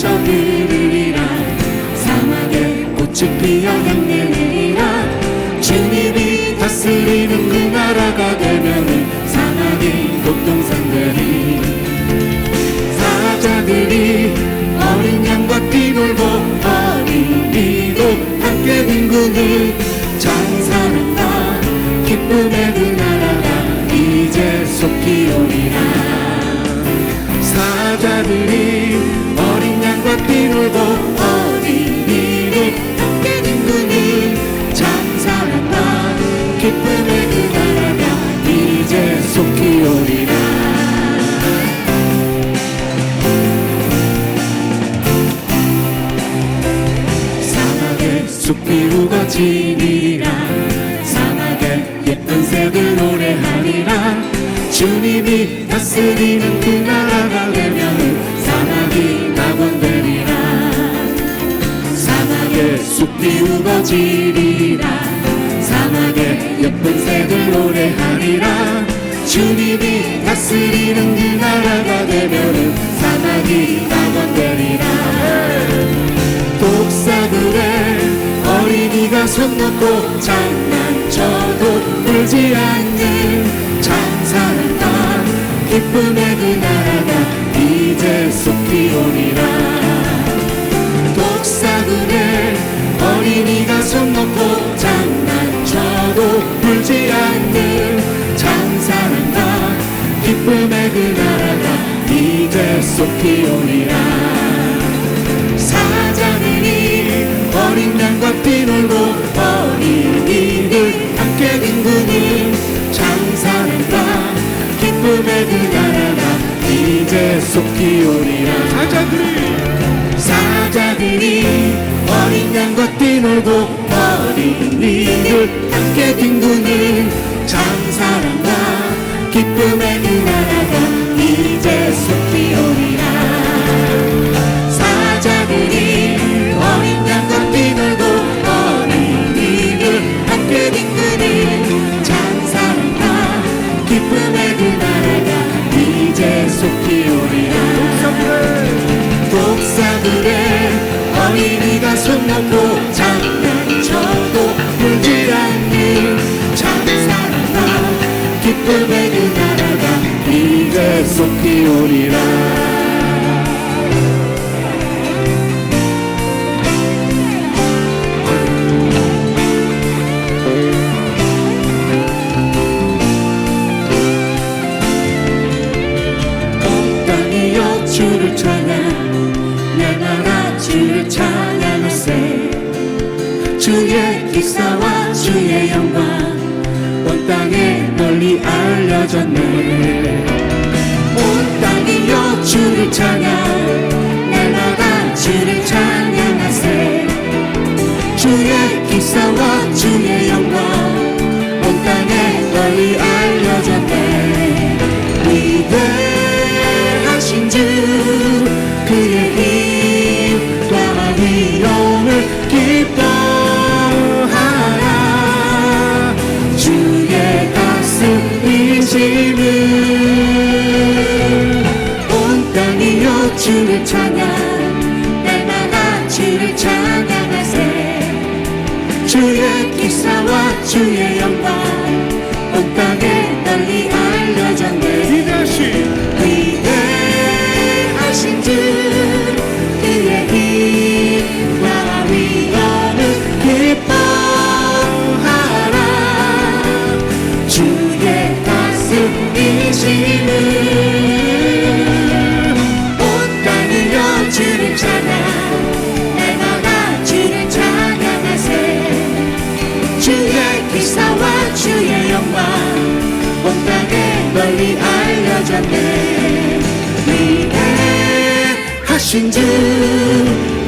넘쳐흐르리라. 사막에 꽃이 피어 향내리라. 주님이 다스리는 그 나라가 되면은 사막이 곡동산들이 사자들이 어린 양과 뛰놀고 어린이도 함께 뒹구는 장사는다. 기쁨의 그 나라가 이제 속히 오리라. 사자들이 어린 양과 뛰놀고 어린이도 함께 뒹구는 장사한다. 기쁨의 그 나라가 이제 속히 오리라. 사막에 숲이 우거지리라. 사막에 예쁜 새들 노래하리라. 주님이 다스리는 그 나라가 되면 사막이 낙원되리라. 사막에 숲이 우거지리라. 사막에 예쁜 새들 노래하리라. 주님이 다스리는 그 나라가 되면은 사막이 낙원되리라. 독사들의 어린이가 손 놓고 장난쳐도 울지 않는 장사한다. 기쁨의 그 나라가 이제 속히 오리라. 독사들의 어린이가 손 놓고 장난쳐도 울지 않는 장사한다. 기쁨의 그 나라가 이제 속히 오리라. 사자들이 어린 양과 뛰놀고 어린이들 함께 뒹구는 장사한다. 기쁨의 그 나라가 이제 속히 오리라. 사자들이 어린 양과 뛰놀고 어린이들 함께 뒹구는 장사한다. 기쁨의 그 나라가 이제 속히 오리라. 사자들이 어린 양과 뛰놀고 어린이들 함께 뒹구는 장사한다. 기쁨의 그 나라가 이제 속히 오리라. 독사들의 어린이가 손 놓고 장난쳐도 울지 않는 장사한다. 기쁨의 그 나라가 이제 속히 오리라. 주를 찬양, 날마다 주를 찬양하세. 주의 기사와 주의 영광 온 땅에 널리 알려졌네. 온 땅이여 주를 찬양, 날마다 주를 찬양하세. 주의 기사와 주의 영광 온 땅에 널리 알려졌네. 위대하신 주 그의 힘과 위엄을 기뻐하라. 주의 다스리심을 온 땅이여 주를 찬양, 날마다 주를 찬양하세. 주의 기사와 주의 영광 온 땅에 널리 알려졌네. 위대하신 주 그의 힘과 위엄을 기뻐하라. 주의 다스리심을 온 땅이여 주를 찬양, 날마다 주를 찬양하세. 주의 기사와 주의 영광 온 땅에 널리 알려졌네. 위대하신 주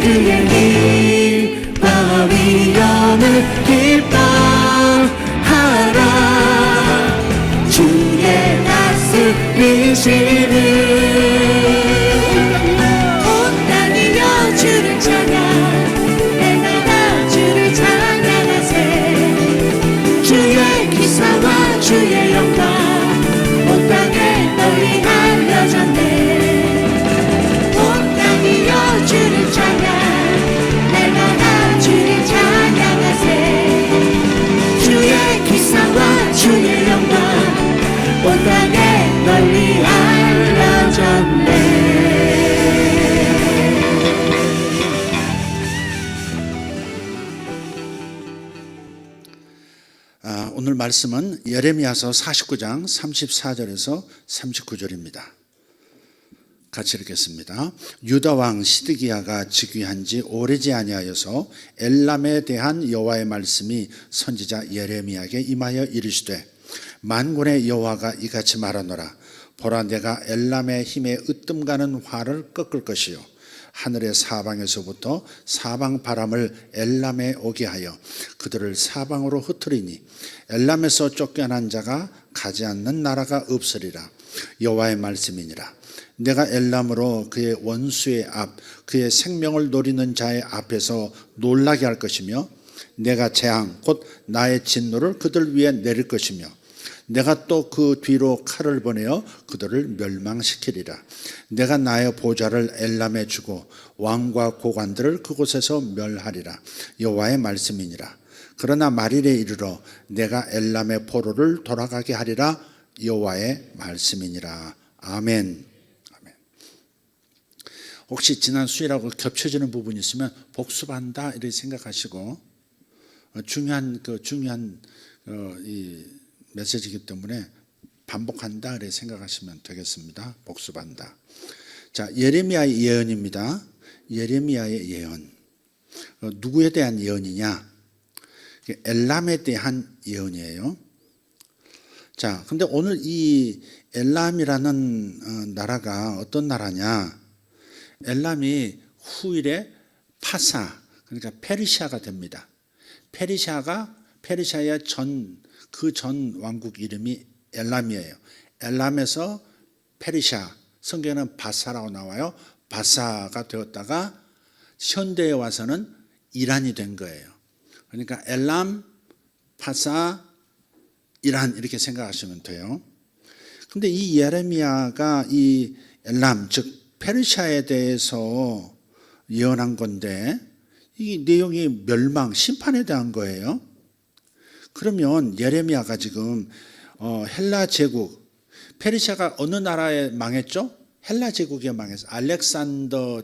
그의 힘과 위엄을 기뻐하라. 주의 다스리심을 온 땅이여 주를 찬양, 날마다 주를 찬양하세. 주의 기사와 주의 영광 온 땅에 널리 알려졌네. 온 땅이여 주를 말씀은 예레미야서 49장 34절에서 39절입니다. 같이 읽겠습니다. 유다 왕 시드기야가 즉위한 지 오래지 아니하여서 엘람에 대한 여호와의 말씀이 선지자 예레미야에게 임하여 이르시되 만군의 여호와가 이같이 말하노라. 보라, 내가 엘람의 힘에 으뜸가는 활을 꺾을 것이요 하늘의 사방에서부터 사방 바람을 엘람에 오게 하여 그들을 사방으로 흩으리니 엘람에서 쫓겨난 자가 가지 않는 나라가 없으리라. 여호와의 말씀이니라. 내가 엘람으로 그의 원수의 앞, 그의 생명을 노리는 자의 앞에서 놀라게 할 것이며 내가 재앙 곧 나의 진노를 그들 위에 내릴 것이며 내가 또 그 뒤로 칼을 보내어 그들을 멸망시키리라. 내가 나의 보좌를 엘람에 주고 왕과 고관들을 그곳에서 멸하리라. 여호와의 말씀이니라. 그러나 말일에 이르러 내가 엘람의 포로를 돌아가게 하리라. 여호와의 말씀이니라. 아멘. 아멘. 혹시 지난 수일하고 겹쳐지는 부분이 있으면 복습한다 이렇게 생각하시고 중요한 이 메시지이기 때문에 반복한다 이렇게 생각하시면 되겠습니다. 복습한다. 자, 예레미야의 예언입니다. 예레미야의 예언. 누구에 대한 예언이냐? 엘람에 대한 예언이에요. 자, 근데 오늘 이 엘람이라는 나라가 어떤 나라냐? 엘람이 후일에 파사, 그러니까 페르시아가 됩니다. 페르시아의 그 전 왕국 이름이 엘람이에요. 엘람에서 페르시아, 성경에는 바사라고 나와요. 바사가 되었다가 현대에 와서는 이란이 된 거예요. 그러니까 엘람, 파사, 이란 이렇게 생각하시면 돼요. 근데 이 예레미야가 이 엘람, 즉 페르시아에 대해서 예언한 건데 이 내용이 멸망, 심판에 대한 거예요. 그러면 예레미야가 지금 헬라 제국, 페르시아가 어느 나라에 망했죠? 헬라 제국에 망했어요. 알렉산더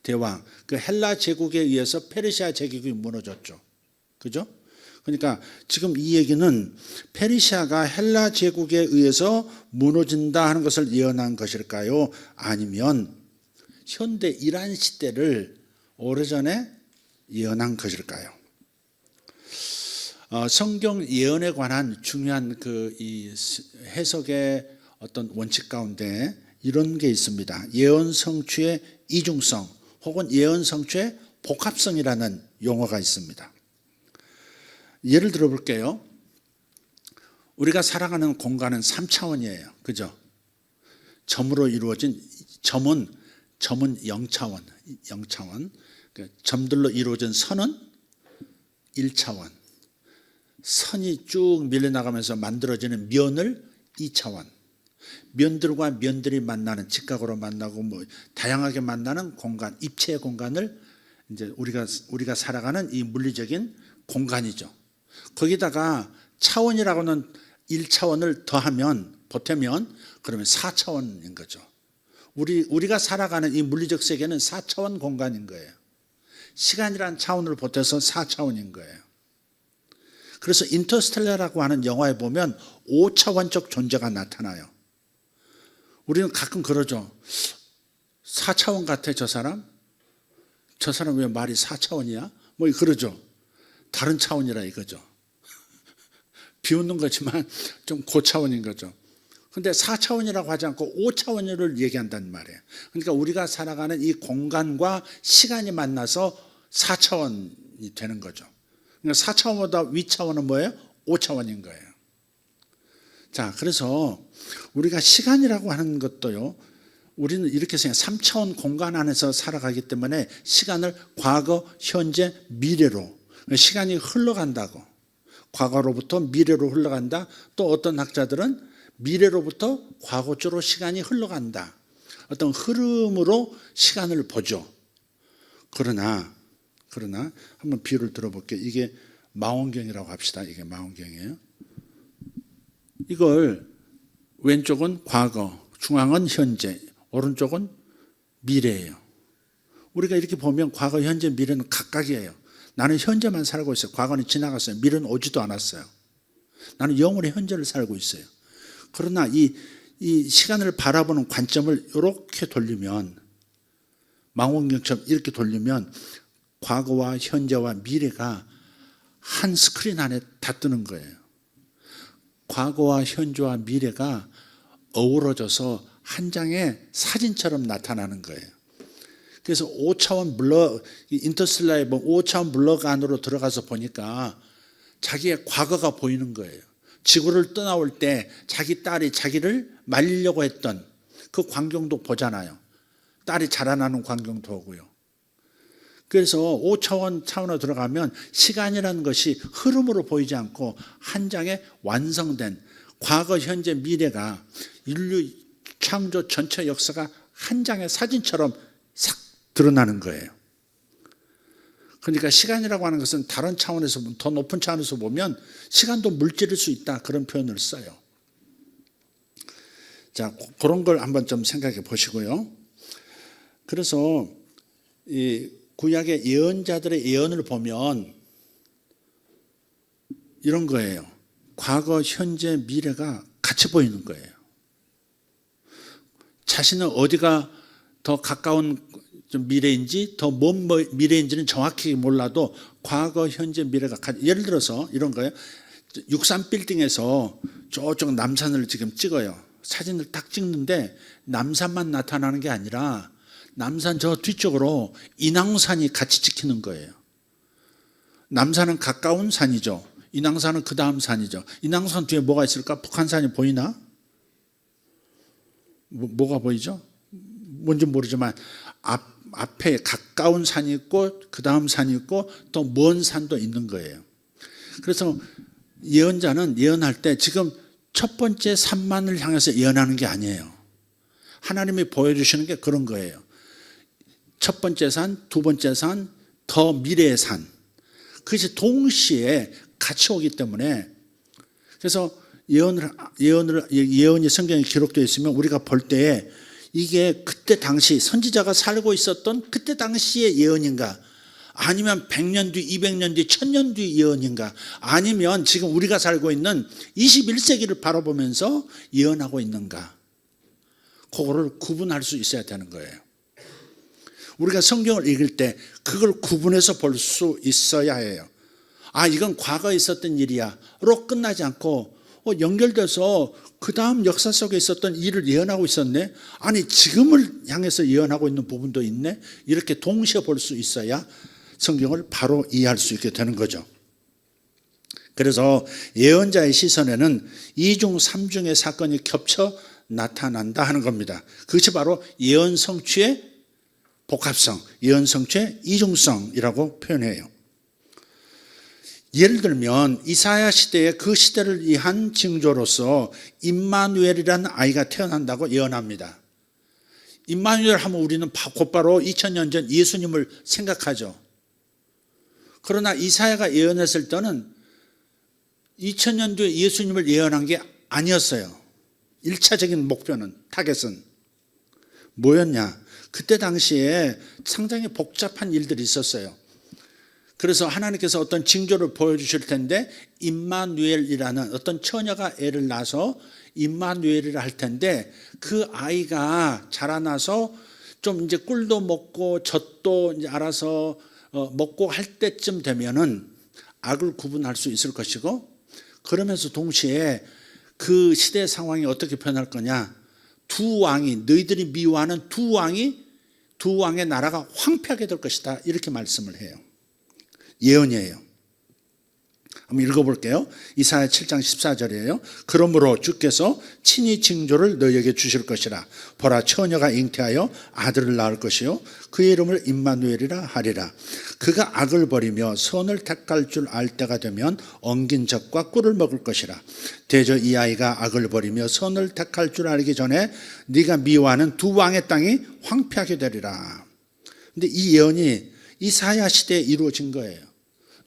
대왕, 그 헬라 제국에 의해서 페르시아 제국이 무너졌죠. 그죠? 그러니까 지금 이 얘기는 페르시아가 헬라 제국에 의해서 무너진다 하는 것을 예언한 것일까요? 아니면 현대 이란 시대를 오래전에 예언한 것일까요? 성경 예언에 관한 중요한 이 해석의 어떤 원칙 가운데 이런 게 있습니다. 예언 성취의 이중성 혹은 예언 성취의 복합성이라는 용어가 있습니다. 예를 들어 볼게요. 우리가 살아가는 공간은 3차원이에요. 그죠? 점으로 이루어진 점은 0차원. 점들로 이루어진 선은 1차원. 선이 쭉 밀려나가면서 만들어지는 면을 2차원. 면들과 면들이 만나는, 직각으로 만나고 다양하게 만나는 공간, 입체의 공간을 이제 우리가 살아가는 이 물리적인 공간이죠. 거기다가 차원이라고는 1차원을 더하면, 보태면 그러면 4차원인 거죠. 우리가 살아가는 이 물리적 세계는 4차원 공간인 거예요. 시간이란 차원을 보태서 4차원인 거예요. 그래서 인터스텔라라고 하는 영화에 보면 5차원적 존재가 나타나요. 우리는 가끔 그러죠. 4차원 같아 저 사람? 저 사람 왜 말이 4차원이야? 그러죠. 다른 차원이라 이거죠. 비웃는 거지만 좀 고차원인 거죠. 근데 4차원이라고 하지 않고 5차원을 얘기한단 말이에요. 그러니까 우리가 살아가는 이 공간과 시간이 만나서 4차원이 되는 거죠. 그러니까 4차원보다 위차원은 뭐예요? 5차원인 거예요. 자, 그래서 우리가 시간이라고 하는 것도요, 우리는 이렇게 생각해요. 3차원 공간 안에서 살아가기 때문에 시간을 과거, 현재, 미래로, 시간이 흘러간다고. 과거로부터 미래로 흘러간다. 또 어떤 학자들은 미래로부터 과거 쪽으로 시간이 흘러간다. 어떤 흐름으로 시간을 보죠. 그러나 한번 비유를 들어볼게요. 이게 망원경이라고 합시다. 이게 망원경이에요. 이걸 왼쪽은 과거, 중앙은 현재, 오른쪽은 미래예요. 우리가 이렇게 보면 과거, 현재, 미래는 각각이에요. 나는 현재만 살고 있어요. 과거는 지나갔어요. 미래는 오지도 않았어요. 나는 영원의 현재를 살고 있어요. 그러나 이 시간을 바라보는 관점을 이렇게 돌리면, 망원경처럼 이렇게 돌리면 과거와 현재와 미래가 한 스크린 안에 다 뜨는 거예요. 과거와 현재와 미래가 어우러져서 한 장의 사진처럼 나타나는 거예요. 그래서 5차원 블럭, 인터스텔라의 5차원 블럭 안으로 들어가서 보니까 자기의 과거가 보이는 거예요. 지구를 떠나올 때 자기 딸이 자기를 말리려고 했던 그 광경도 보잖아요. 딸이 자라나는 광경도 오고요. 그래서 5차원 차원으로 들어가면 시간이라는 것이 흐름으로 보이지 않고 한 장의 완성된 과거, 현재, 미래가 인류 창조 전체 역사가 한 장의 사진처럼 싹 드러나는 거예요. 그러니까 시간이라고 하는 것은 다른 차원에서, 더 높은 차원에서 보면 시간도 물질일 수 있다, 그런 표현을 써요. 자, 그런 걸 한번 좀 생각해 보시고요. 그래서 이 구약의 예언자들의 예언을 보면 이런 거예요. 과거, 현재, 미래가 같이 보이는 거예요. 자신은 어디가 더 가까운 미래인지 더 먼 미래인지는 정확히 몰라도 과거, 현재, 미래가 같이. 예를 들어서 이런 거예요. 63빌딩에서 저쪽 남산을 지금 찍어요. 사진을 딱 찍는데 남산만 나타나는 게 아니라 남산 저 뒤쪽으로 인왕산이 같이 찍히는 거예요. 남산은 가까운 산이죠. 인왕산은 그 다음 산이죠. 인왕산 뒤에 뭐가 있을까? 북한산이 보이나? 뭐가 보이죠? 뭔지 모르지만 앞에 가까운 산이 있고 그 다음 산이 있고 또 먼 산도 있는 거예요. 그래서 예언자는 예언할 때 지금 첫 번째 산만을 향해서 예언하는 게 아니에요. 하나님이 보여주시는 게 그런 거예요. 첫 번째 산, 두 번째 산, 더 미래의 산. 그것이 동시에 같이 오기 때문에, 그래서 예언이 성경에 기록되어 있으면 우리가 볼 때에 이게 그때 당시 선지자가 살고 있었던 그때 당시의 예언인가, 아니면 100년 뒤, 200년 뒤, 1000년 뒤 예언인가, 아니면 지금 우리가 살고 있는 21세기를 바라보면서 예언하고 있는가, 그거를 구분할 수 있어야 되는 거예요. 우리가 성경을 읽을 때 그걸 구분해서 볼 수 있어야 해요. 아, 이건 과거에 있었던 일이야로 끝나지 않고 연결돼서 그 다음 역사 속에 있었던 일을 예언하고 있었네. 아니, 지금을 향해서 예언하고 있는 부분도 있네. 이렇게 동시에 볼 수 있어야 성경을 바로 이해할 수 있게 되는 거죠. 그래서 예언자의 시선에는 2중 3중의 사건이 겹쳐 나타난다 하는 겁니다. 그것이 바로 예언 성취의 복합성, 예언 성취의 이중성이라고 표현해요. 예를 들면 이사야 시대에 그 시대를 위한 징조로서 임마누엘이라는 아이가 태어난다고 예언합니다. 임마누엘 하면 우리는 곧바로 2000년 전 예수님을 생각하죠. 그러나 이사야가 예언했을 때는 2000년 뒤에 예수님을 예언한 게 아니었어요. 1차적인 목표는, 타겟은 뭐였냐? 그때 당시에 상당히 복잡한 일들이 있었어요. 그래서 하나님께서 어떤 징조를 보여주실 텐데, 임마누엘이라는 어떤 처녀가 애를 낳아서 임마누엘이라 할 텐데, 그 아이가 자라나서 좀 이제 꿀도 먹고 젖도 이제 알아서 먹고 할 때쯤 되면은 악을 구분할 수 있을 것이고, 그러면서 동시에 그 시대 상황이 어떻게 변할 거냐? 두 왕이, 너희들이 미워하는 두 왕의 나라가 황폐하게 될 것이다, 이렇게 말씀을 해요. 예언이에요. 한번 읽어볼게요. 이사야 7장 14절이에요. 그러므로 주께서 친히 징조를 너희에게 주실 것이라. 보라, 처녀가 잉태하여 아들을 낳을 것이요 그의 이름을 임마누엘이라 하리라. 그가 악을 버리며 선을 택할 줄 알 때가 되면 엉긴 젖과 꿀을 먹을 것이라. 대저 이 아이가 악을 버리며 선을 택할 줄 알기 전에 네가 미워하는 두 왕의 땅이 황폐하게 되리라. 근데 이 예언이 이사야 시대에 이루어진 거예요.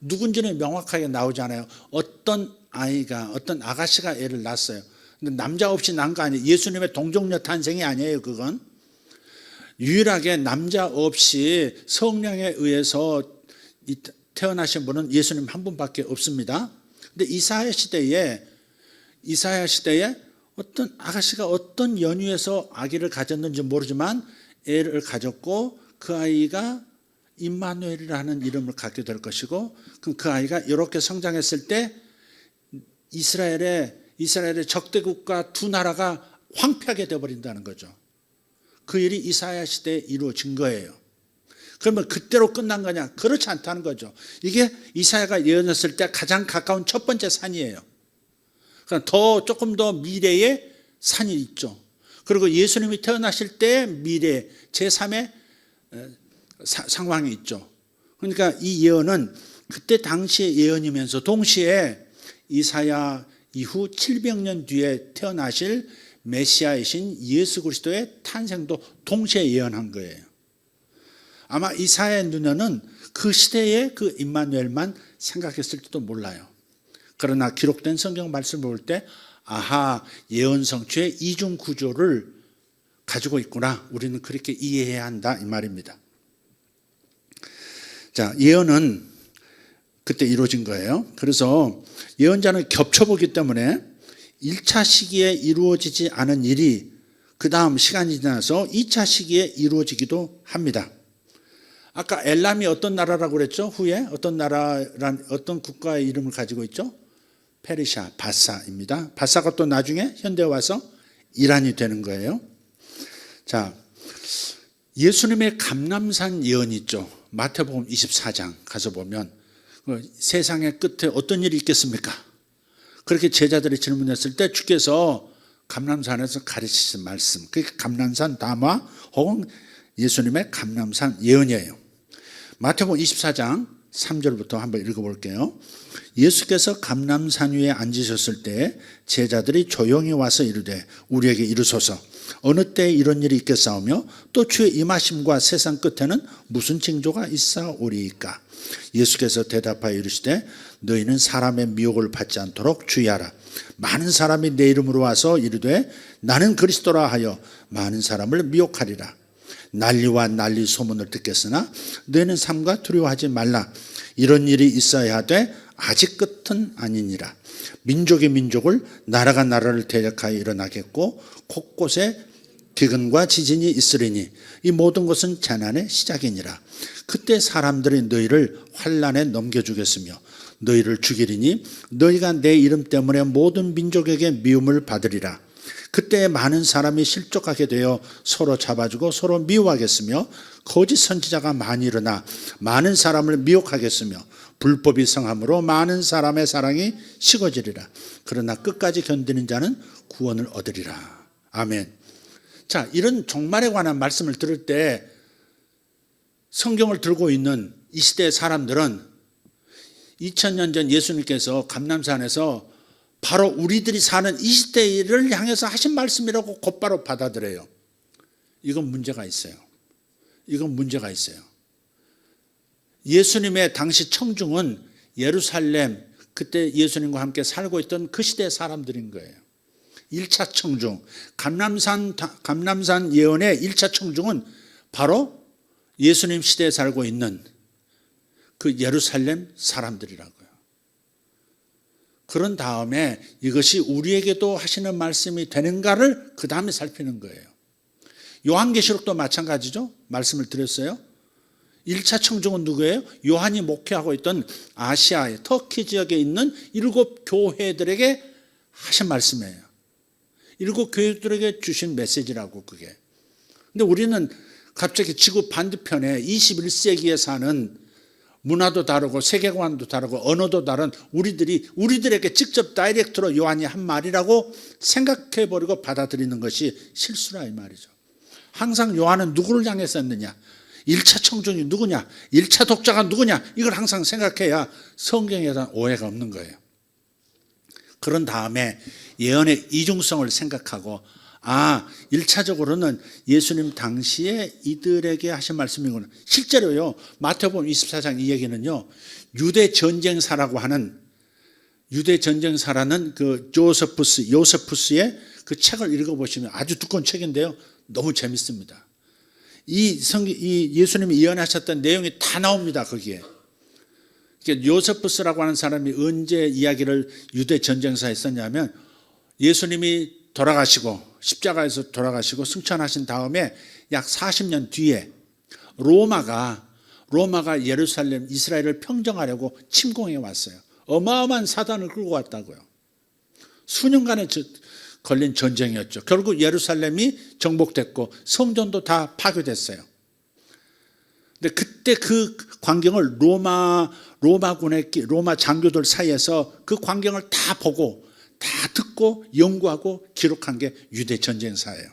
누군지는 명확하게 나오지 않아요. 어떤 아이가, 어떤 아가씨가 애를 낳았어요. 근데 남자 없이 난 거 아니에요. 예수님의 동정녀 탄생이 아니에요. 그건 유일하게 남자 없이 성령에 의해서 태어나신 분은 예수님 한 분밖에 없습니다. 근데 이사야 시대에 이사야 시대에 어떤 아가씨가 어떤 연유에서 아기를 가졌는지 모르지만 애를 가졌고 그 아이가 임마누엘이라는 이름을 갖게 될 것이고 그럼 그 아이가 이렇게 성장했을 때 이스라엘의 적대국가 두 나라가 황폐하게 되어버린다는 거죠. 그 일이 이사야 시대에 이루어진 거예요. 그러면 그때로 끝난 거냐? 그렇지 않다는 거죠. 이게 이사야가 예언했을 때 가장 가까운 첫 번째 산이에요. 그러니까 조금 더 미래의 산이 있죠. 그리고 예수님이 태어나실 때 미래 제3의 상황이 있죠. 그러니까 이 예언은 그때 당시의 예언이면서 동시에 이사야 이후 700년 뒤에 태어나실 메시아이신 예수 그리스도의 탄생도 동시에 예언한 거예요. 아마 이사야의 눈에는 그 시대의 그 임마누엘만 생각했을지도 몰라요. 그러나 기록된 성경 말씀을 볼 때 아하, 예언 성취의 이중 구조를 가지고 있구나. 우리는 그렇게 이해해야 한다 이 말입니다. 자, 예언은 그때 이루어진 거예요. 그래서 예언자는 겹쳐보기 때문에 1차 시기에 이루어지지 않은 일이 그 다음 시간이 지나서 2차 시기에 이루어지기도 합니다. 아까 엘람이 어떤 나라라고 그랬죠? 후에 어떤 국가의 이름을 가지고 있죠? 페르시아, 바사입니다. 바사가 또 나중에 현대에 와서 이란이 되는 거예요. 자, 예수님의 감람산 예언이 있죠. 마태복음 24장 가서 보면 세상의 끝에 어떤 일이 있겠습니까? 그렇게 제자들이 질문했을 때 주께서 감람산에서 가르치신 말씀, 그게 감람산 담화 혹은 예수님의 감람산 예언이에요. 마태복음 24장 3절부터 한번 읽어볼게요. 예수께서 감람산 위에 앉으셨을 때 제자들이 조용히 와서 이르되 우리에게 이르소서 어느 때에 이런 일이 있겠사오며 또 주의 임하심과 세상 끝에는 무슨 징조가 있사오리이까. 예수께서 대답하여 이르시되 너희는 사람의 미혹을 받지 않도록 주의하라. 많은 사람이 내 이름으로 와서 이르되 나는 그리스도라 하여 많은 사람을 미혹하리라. 난리와 난리 소문을 듣겠으나 너희는 삼가 두려워하지 말라. 이런 일이 있어야 하되 아직 끝은 아니니라. 민족이 민족을 나라가 나라를 대적하여 일어나겠고 곳곳에 기근과 지진이 있으리니 이 모든 것은 재난의 시작이니라. 그때 사람들이 너희를 환난에 넘겨주겠으며 너희를 죽이리니 너희가 내 이름 때문에 모든 민족에게 미움을 받으리라. 그때 많은 사람이 실족하게 되어 서로 잡아주고 서로 미워하겠으며 거짓 선지자가 많이 일어나 많은 사람을 미혹하겠으며 불법이 성함으로 많은 사람의 사랑이 식어지리라. 그러나 끝까지 견디는 자는 구원을 얻으리라. 아멘. 자, 이런 종말에 관한 말씀을 들을 때 성경을 들고 있는 이 시대의 사람들은 2000년 전 예수님께서 감람산에서 바로 우리들이 사는 이 시대를 향해서 하신 말씀이라고 곧바로 받아들여요. 이건 문제가 있어요. 이건 문제가 있어요. 예수님의 당시 청중은 예루살렘, 그때 예수님과 함께 살고 있던 그 시대의 사람들인 거예요. 1차 청중, 감람산 예언의 1차 청중은 바로 예수님 시대에 살고 있는 그 예루살렘 사람들이라고요. 그런 다음에 이것이 우리에게도 하시는 말씀이 되는가를 그 다음에 살피는 거예요. 요한계시록도 마찬가지죠. 말씀을 드렸어요. 1차 청중은 누구예요? 요한이 목회하고 있던 아시아의 터키 지역에 있는 7 교회들에게 하신 말씀이에요. 7 교회들에게 주신 메시지라고 그게. 근데 우리는 갑자기 지구 반대편에 21세기에 사는 문화도 다르고 세계관도 다르고 언어도 다른 우리들에게 직접 다이렉트로 요한이 한 말이라고 생각해버리고 받아들이는 것이 실수라 이 말이죠. 항상 요한은 누구를 향해서 했느냐? 1차 청중이 누구냐? 1차 독자가 누구냐? 이걸 항상 생각해야 성경에 대한 오해가 없는 거예요. 그런 다음에 예언의 이중성을 생각하고 1차적으로는 예수님 당시에 이들에게 하신 말씀이구나. 실제로요, 마태복음 24장 이 얘기는요, 유대 전쟁사라는 그 요세푸스의 그 책을 읽어보시면 아주 두꺼운 책인데요, 너무 재밌습니다. 이 예수님이 예언하셨던 내용이 다 나옵니다, 거기에. 요세푸스라고 하는 사람이 언제 이야기를 유대 전쟁사에 썼냐면 예수님이 돌아가시고 십자가에서 돌아가시고 승천하신 다음에 약 40년 뒤에 로마가 예루살렘 이스라엘을 평정하려고 침공해 왔어요. 어마어마한 사단을 끌고 왔다고요. 수년간의 걸린 전쟁이었죠. 결국 예루살렘이 정복됐고 성전도 다 파괴됐어요. 근데 그때 그 광경을 로마 장교들 사이에서 그 광경을 다 보고 다 듣고 연구하고 기록한 게 유대 전쟁사예요.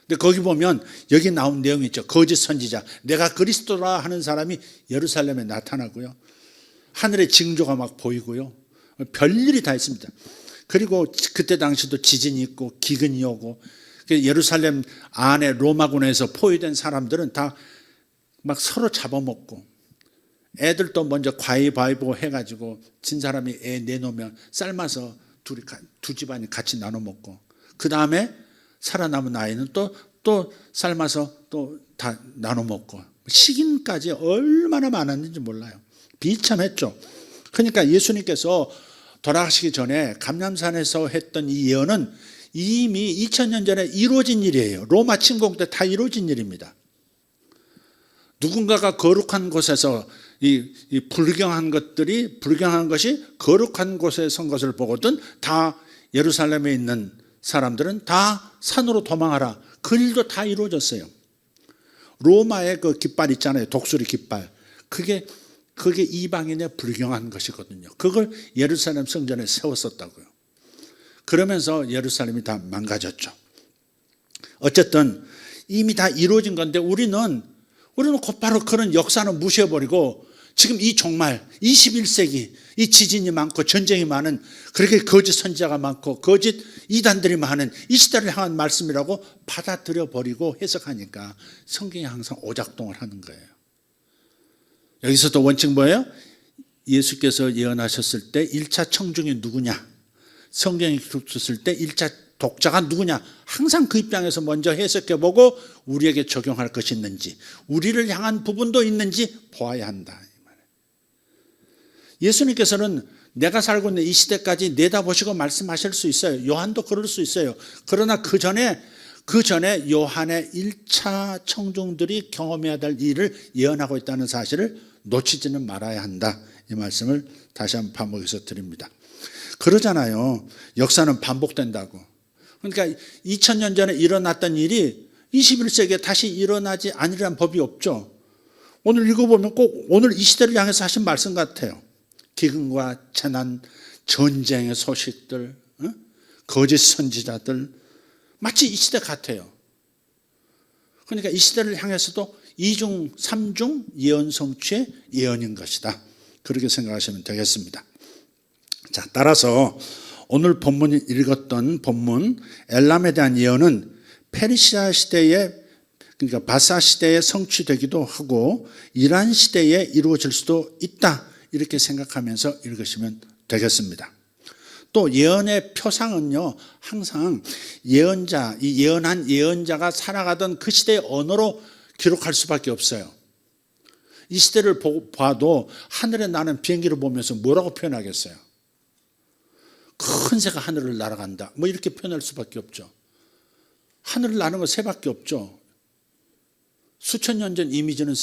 근데 거기 보면 여기 나온 내용이 있죠. 거짓 선지자, 내가 그리스도라 하는 사람이 예루살렘에 나타나고요. 하늘에 징조가 막 보이고요. 별일이 다 있습니다. 그리고 그때 당시도 지진이 있고 기근이 오고 예루살렘 안에 로마군에서 포위된 사람들은 다 막 서로 잡아먹고 애들도 먼저 가위바위보 해가지고 진 사람이 애 내놓으면 삶아서 두 집안이 같이 나눠 먹고 그 다음에 살아남은 아이는 또 삶아서 또 다 나눠 먹고 식인까지 얼마나 많았는지 몰라요. 비참했죠. 그러니까 예수님께서 돌아가시기 전에 감람산에서 했던 이 예언은 이미 2000년 전에 이루어진 일이에요. 로마 침공 때 다 이루어진 일입니다. 누군가가 거룩한 곳에서 이 불경한 것이 거룩한 곳에 선 것을 보거든 다 예루살렘에 있는 사람들은 다 산으로 도망하라. 그 일도 다 이루어졌어요. 로마의 그 깃발 있잖아요. 독수리 깃발. 그게 이방인의 불경한 것이거든요. 그걸 예루살렘 성전에 세웠었다고요. 그러면서 예루살렘이 다 망가졌죠. 어쨌든 이미 다 이루어진 건데 우리는 곧바로 그런 역사는 무시해버리고 지금 이 종말 21세기 이 지진이 많고 전쟁이 많은 그렇게 거짓 선지자가 많고 거짓 이단들이 많은 이 시대를 향한 말씀이라고 받아들여 버리고 해석하니까 성경이 항상 오작동을 하는 거예요. 여기서도 원칙 뭐예요? 예수께서 예언하셨을 때 1차 청중이 누구냐? 성경이 기록됐을 때 1차 독자가 누구냐? 항상 그 입장에서 먼저 해석해보고 우리에게 적용할 것이 있는지 우리를 향한 부분도 있는지 보아야 한다. 예수님께서는 내가 살고 있는 이 시대까지 내다보시고 말씀하실 수 있어요. 요한도 그럴 수 있어요. 그러나 그 전에 요한의 1차 청중들이 경험해야 될 일을 예언하고 있다는 사실을 놓치지는 말아야 한다. 이 말씀을 다시 한번 반복해서 드립니다. 그러잖아요. 역사는 반복된다고. 그러니까 2000년 전에 일어났던 일이 21세기에 다시 일어나지 않으리란 법이 없죠. 오늘 읽어보면 꼭 오늘 이 시대를 향해서 하신 말씀 같아요. 기근과 재난, 전쟁의 소식들, 거짓 선지자들 마치 이 시대 같아요. 그러니까 이 시대를 향해서도 2중, 3중 예언 성취의 예언인 것이다. 그렇게 생각하시면 되겠습니다. 자, 따라서 오늘 본문이 읽었던 본문 엘람에 대한 예언은 페르시아 시대에 그러니까 바사 시대에 성취되기도 하고 이란 시대에 이루어질 수도 있다. 이렇게 생각하면서 읽으시면 되겠습니다. 또 예언의 표상은요, 항상 이 예언한 예언자가 살아가던 그 시대의 언어로 기록할 수밖에 없어요. 이 시대를 봐도 하늘에 나는 비행기를 보면서 뭐라고 표현하겠어요? 큰 새가 하늘을 날아간다. 뭐 이렇게 표현할 수밖에 없죠. 하늘을 나는 건 새밖에 없죠. 수천 년 전 이미지는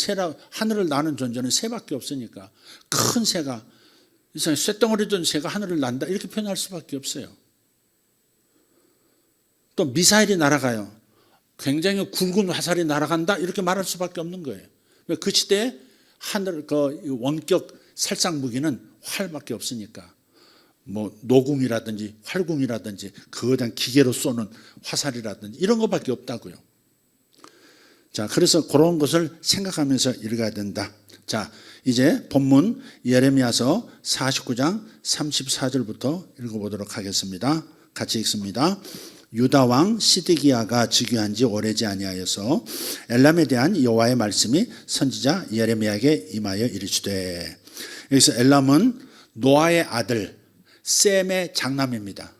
하늘을 나는 존재는 새밖에 없으니까 큰 새가 이상하게 쇳덩어리 든 새가 하늘을 난다 이렇게 표현할 수밖에 없어요. 또 미사일이 날아가요. 굉장히 굵은 화살이 날아간다 이렇게 말할 수밖에 없는 거예요. 그 시대에 원격 살상 무기는 활밖에 없으니까 뭐 노궁이라든지 활궁이라든지 그거에 대한 기계로 쏘는 화살이라든지 이런 것밖에 없다고요. 자, 그래서 그런 것을 생각하면서 읽어야 된다. 자, 이제 본문 예레미야서 49장 34절부터 읽어보도록 하겠습니다. 같이 읽습니다. 유다 왕 시드기야가 즉위한 지 오래지 아니하여서 엘람에 대한 여호와의 말씀이 선지자 예레미야에게 임하여 이르시되. 여기서 엘람은 노아의 아들 셈의 장남입니다.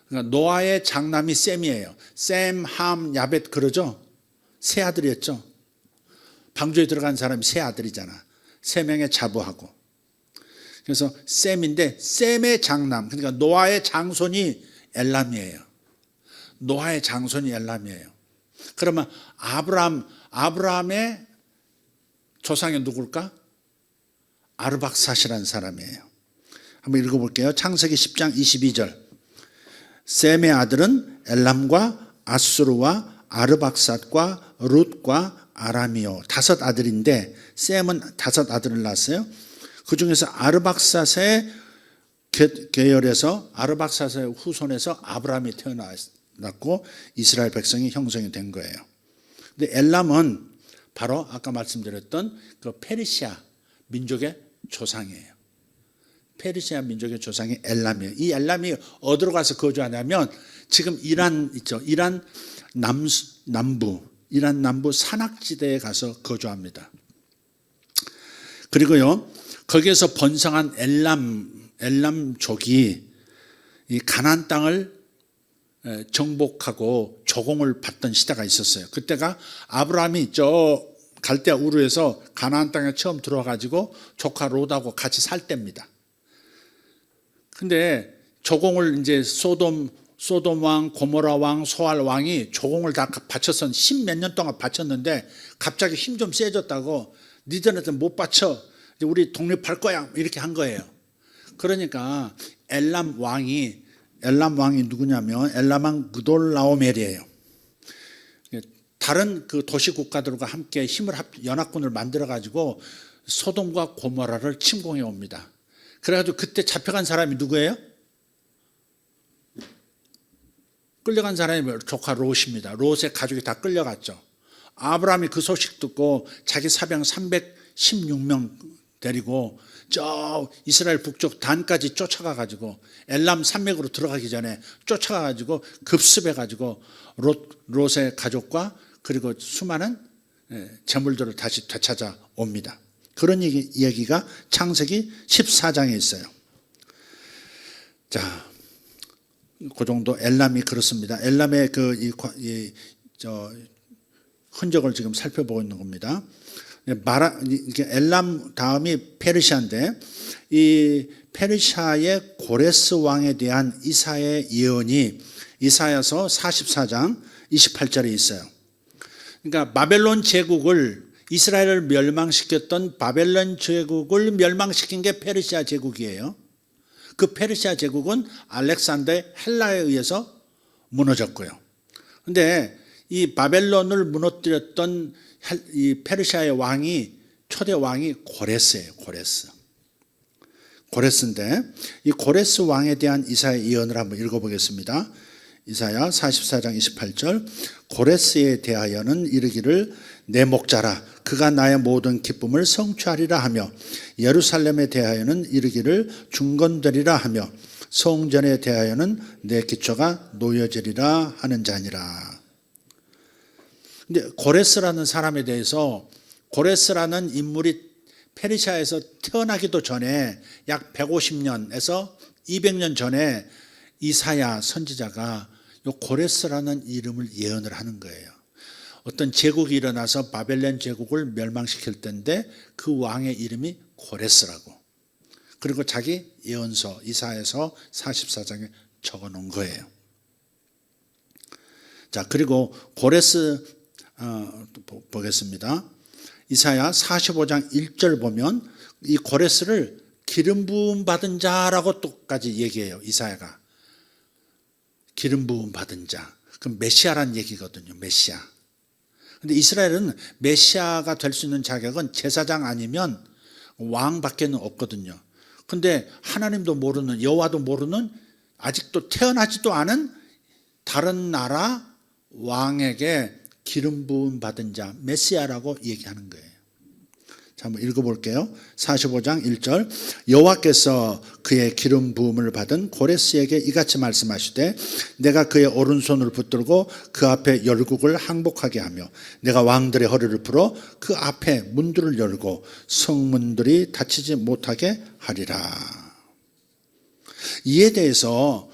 그러니까 노아의 장남이 셈이에요. 셈, 함, 야벳 그러죠. 세 아들이었죠. 방주에 들어간 사람이 세 아들이잖아. 세 명의 자부하고. 그래서 셈인데 셈의 장남, 그러니까 노아의 장손이 엘람이에요. 노아의 장손이 엘람이에요. 그러면 아브라함의 조상이 누굴까? 아르박삿이라는 사람이에요. 한번 읽어볼게요. 창세기 10장 22절. 셈의 아들은 엘람과 아수르와 아르박삿과 룻과 아람이요. 5 아들인데 셈은 5 아들을 낳았어요. 그 중에서 아르박삿의 계열에서 아르박삿의 후손에서 아브라함이 태어났고 이스라엘 백성이 형성이 된 거예요. 근데 엘람은 바로 아까 말씀드렸던 그 페르시아 민족의 조상이에요. 페르시아 민족의 조상이 엘람이에요. 이 엘람이 어디로 가서 거주하냐면 지금 이란 있죠. 이란 남부 산악지대에 가서 거주합니다. 그리고요 거기에서 번성한 엘람족이 이 가나안 땅을 정복하고 조공을 받던 시대가 있었어요. 그때가 아브라함이 저 갈대아 우르에서 가나안 땅에 처음 들어와가지고 조카 롯하고 같이 살 때입니다. 근데 조공을 이제 소돔 왕, 고모라 왕, 소알 왕이 조공을 다 바쳤던 10몇 년 동안 바쳤는데 갑자기 힘 좀 세졌다고 니들한테 못 바쳐. 우리 독립할 거야. 이렇게 한 거예요. 그러니까 엘람 왕이 누구냐면 엘람 왕 그돌라오멜이에요. 다른 그 도시 국가들과 함께 연합군을 만들어 가지고 소돔과 고모라를 침공해 옵니다. 그래가지고 그때 잡혀간 사람이 누구예요? 끌려간 사람이 조카 롯입니다. 롯의 가족이 다 끌려갔죠. 아브라함이 그 소식 듣고 자기 사병 316명 데리고 저 이스라엘 북쪽 단까지 쫓아가가지고 엘람 산맥으로 들어가기 전에 쫓아가가지고 급습해가지고 롯의 가족과 그리고 수많은 재물들을 다시 되찾아 옵니다. 그런 얘기가 창세기 14장에 있어요. 자, 그 정도 엘람이 그렇습니다. 엘람의 흔적을 지금 살펴보고 있는 겁니다. 엘람 다음이 페르시아인데 이 페르시아의 고레스 왕에 대한 이사야의 예언이 이사야서 44장 28절에 있어요. 그러니까 바벨론 제국을 이스라엘을 멸망시켰던 바벨론 제국을 멸망시킨 게 페르시아 제국이에요. 그 페르시아 제국은 알렉산더의 헬라에 의해서 무너졌고요. 그런데 이 바벨론을 무너뜨렸던 이 페르시아의 왕이 초대 왕이 고레스예요. 고레스인데 이 고레스 왕에 대한 이사야 예언을 한번 읽어보겠습니다. 이사야 44장 28절. 고레스에 대하여는 이르기를 내 목자라 그가 나의 모든 기쁨을 성취하리라 하며 예루살렘에 대하여는 이르기를 중건되리라 하며 성전에 대하여는 내 기초가 놓여지리라 하는 자니라. 근데 고레스라는 사람에 대해서 고레스라는 인물이 페르시아에서 태어나기도 전에 약 150년에서 200년 전에 이사야 선지자가 요 고레스라는 이름을 예언을 하는 거예요. 어떤 제국이 일어나서 바벨론 제국을 멸망시킬 때인데 그 왕의 이름이 고레스라고. 그리고 자기 예언서 이사야서 44장에 적어 놓은 거예요. 자, 그리고 고레스 보겠습니다. 이사야 45장 1절 보면 이 고레스를 기름 부음 받은 자라고 또까지 얘기해요. 이사야가 기름 부음 받은 자. 그럼 메시아란 얘기거든요. 메시아. 근데 이스라엘은 메시아가 될 수 있는 자격은 제사장 아니면 왕밖에는 없거든요. 근데 하나님도 모르는 여호와도 모르는 아직도 태어나지도 않은 다른 나라 왕에게 기름 부음 받은 자 메시아라고 얘기하는 거예요. 자, 한번 읽어볼게요. 45장 1절. 여호와께서 그의 기름 부음을 받은 고레스에게 이같이 말씀하시되 내가 그의 오른손을 붙들고 그 앞에 열국을 항복하게 하며 내가 왕들의 허리를 풀어 그 앞에 문들을 열고 성문들이 닫히지 못하게 하리라. 이에 대해서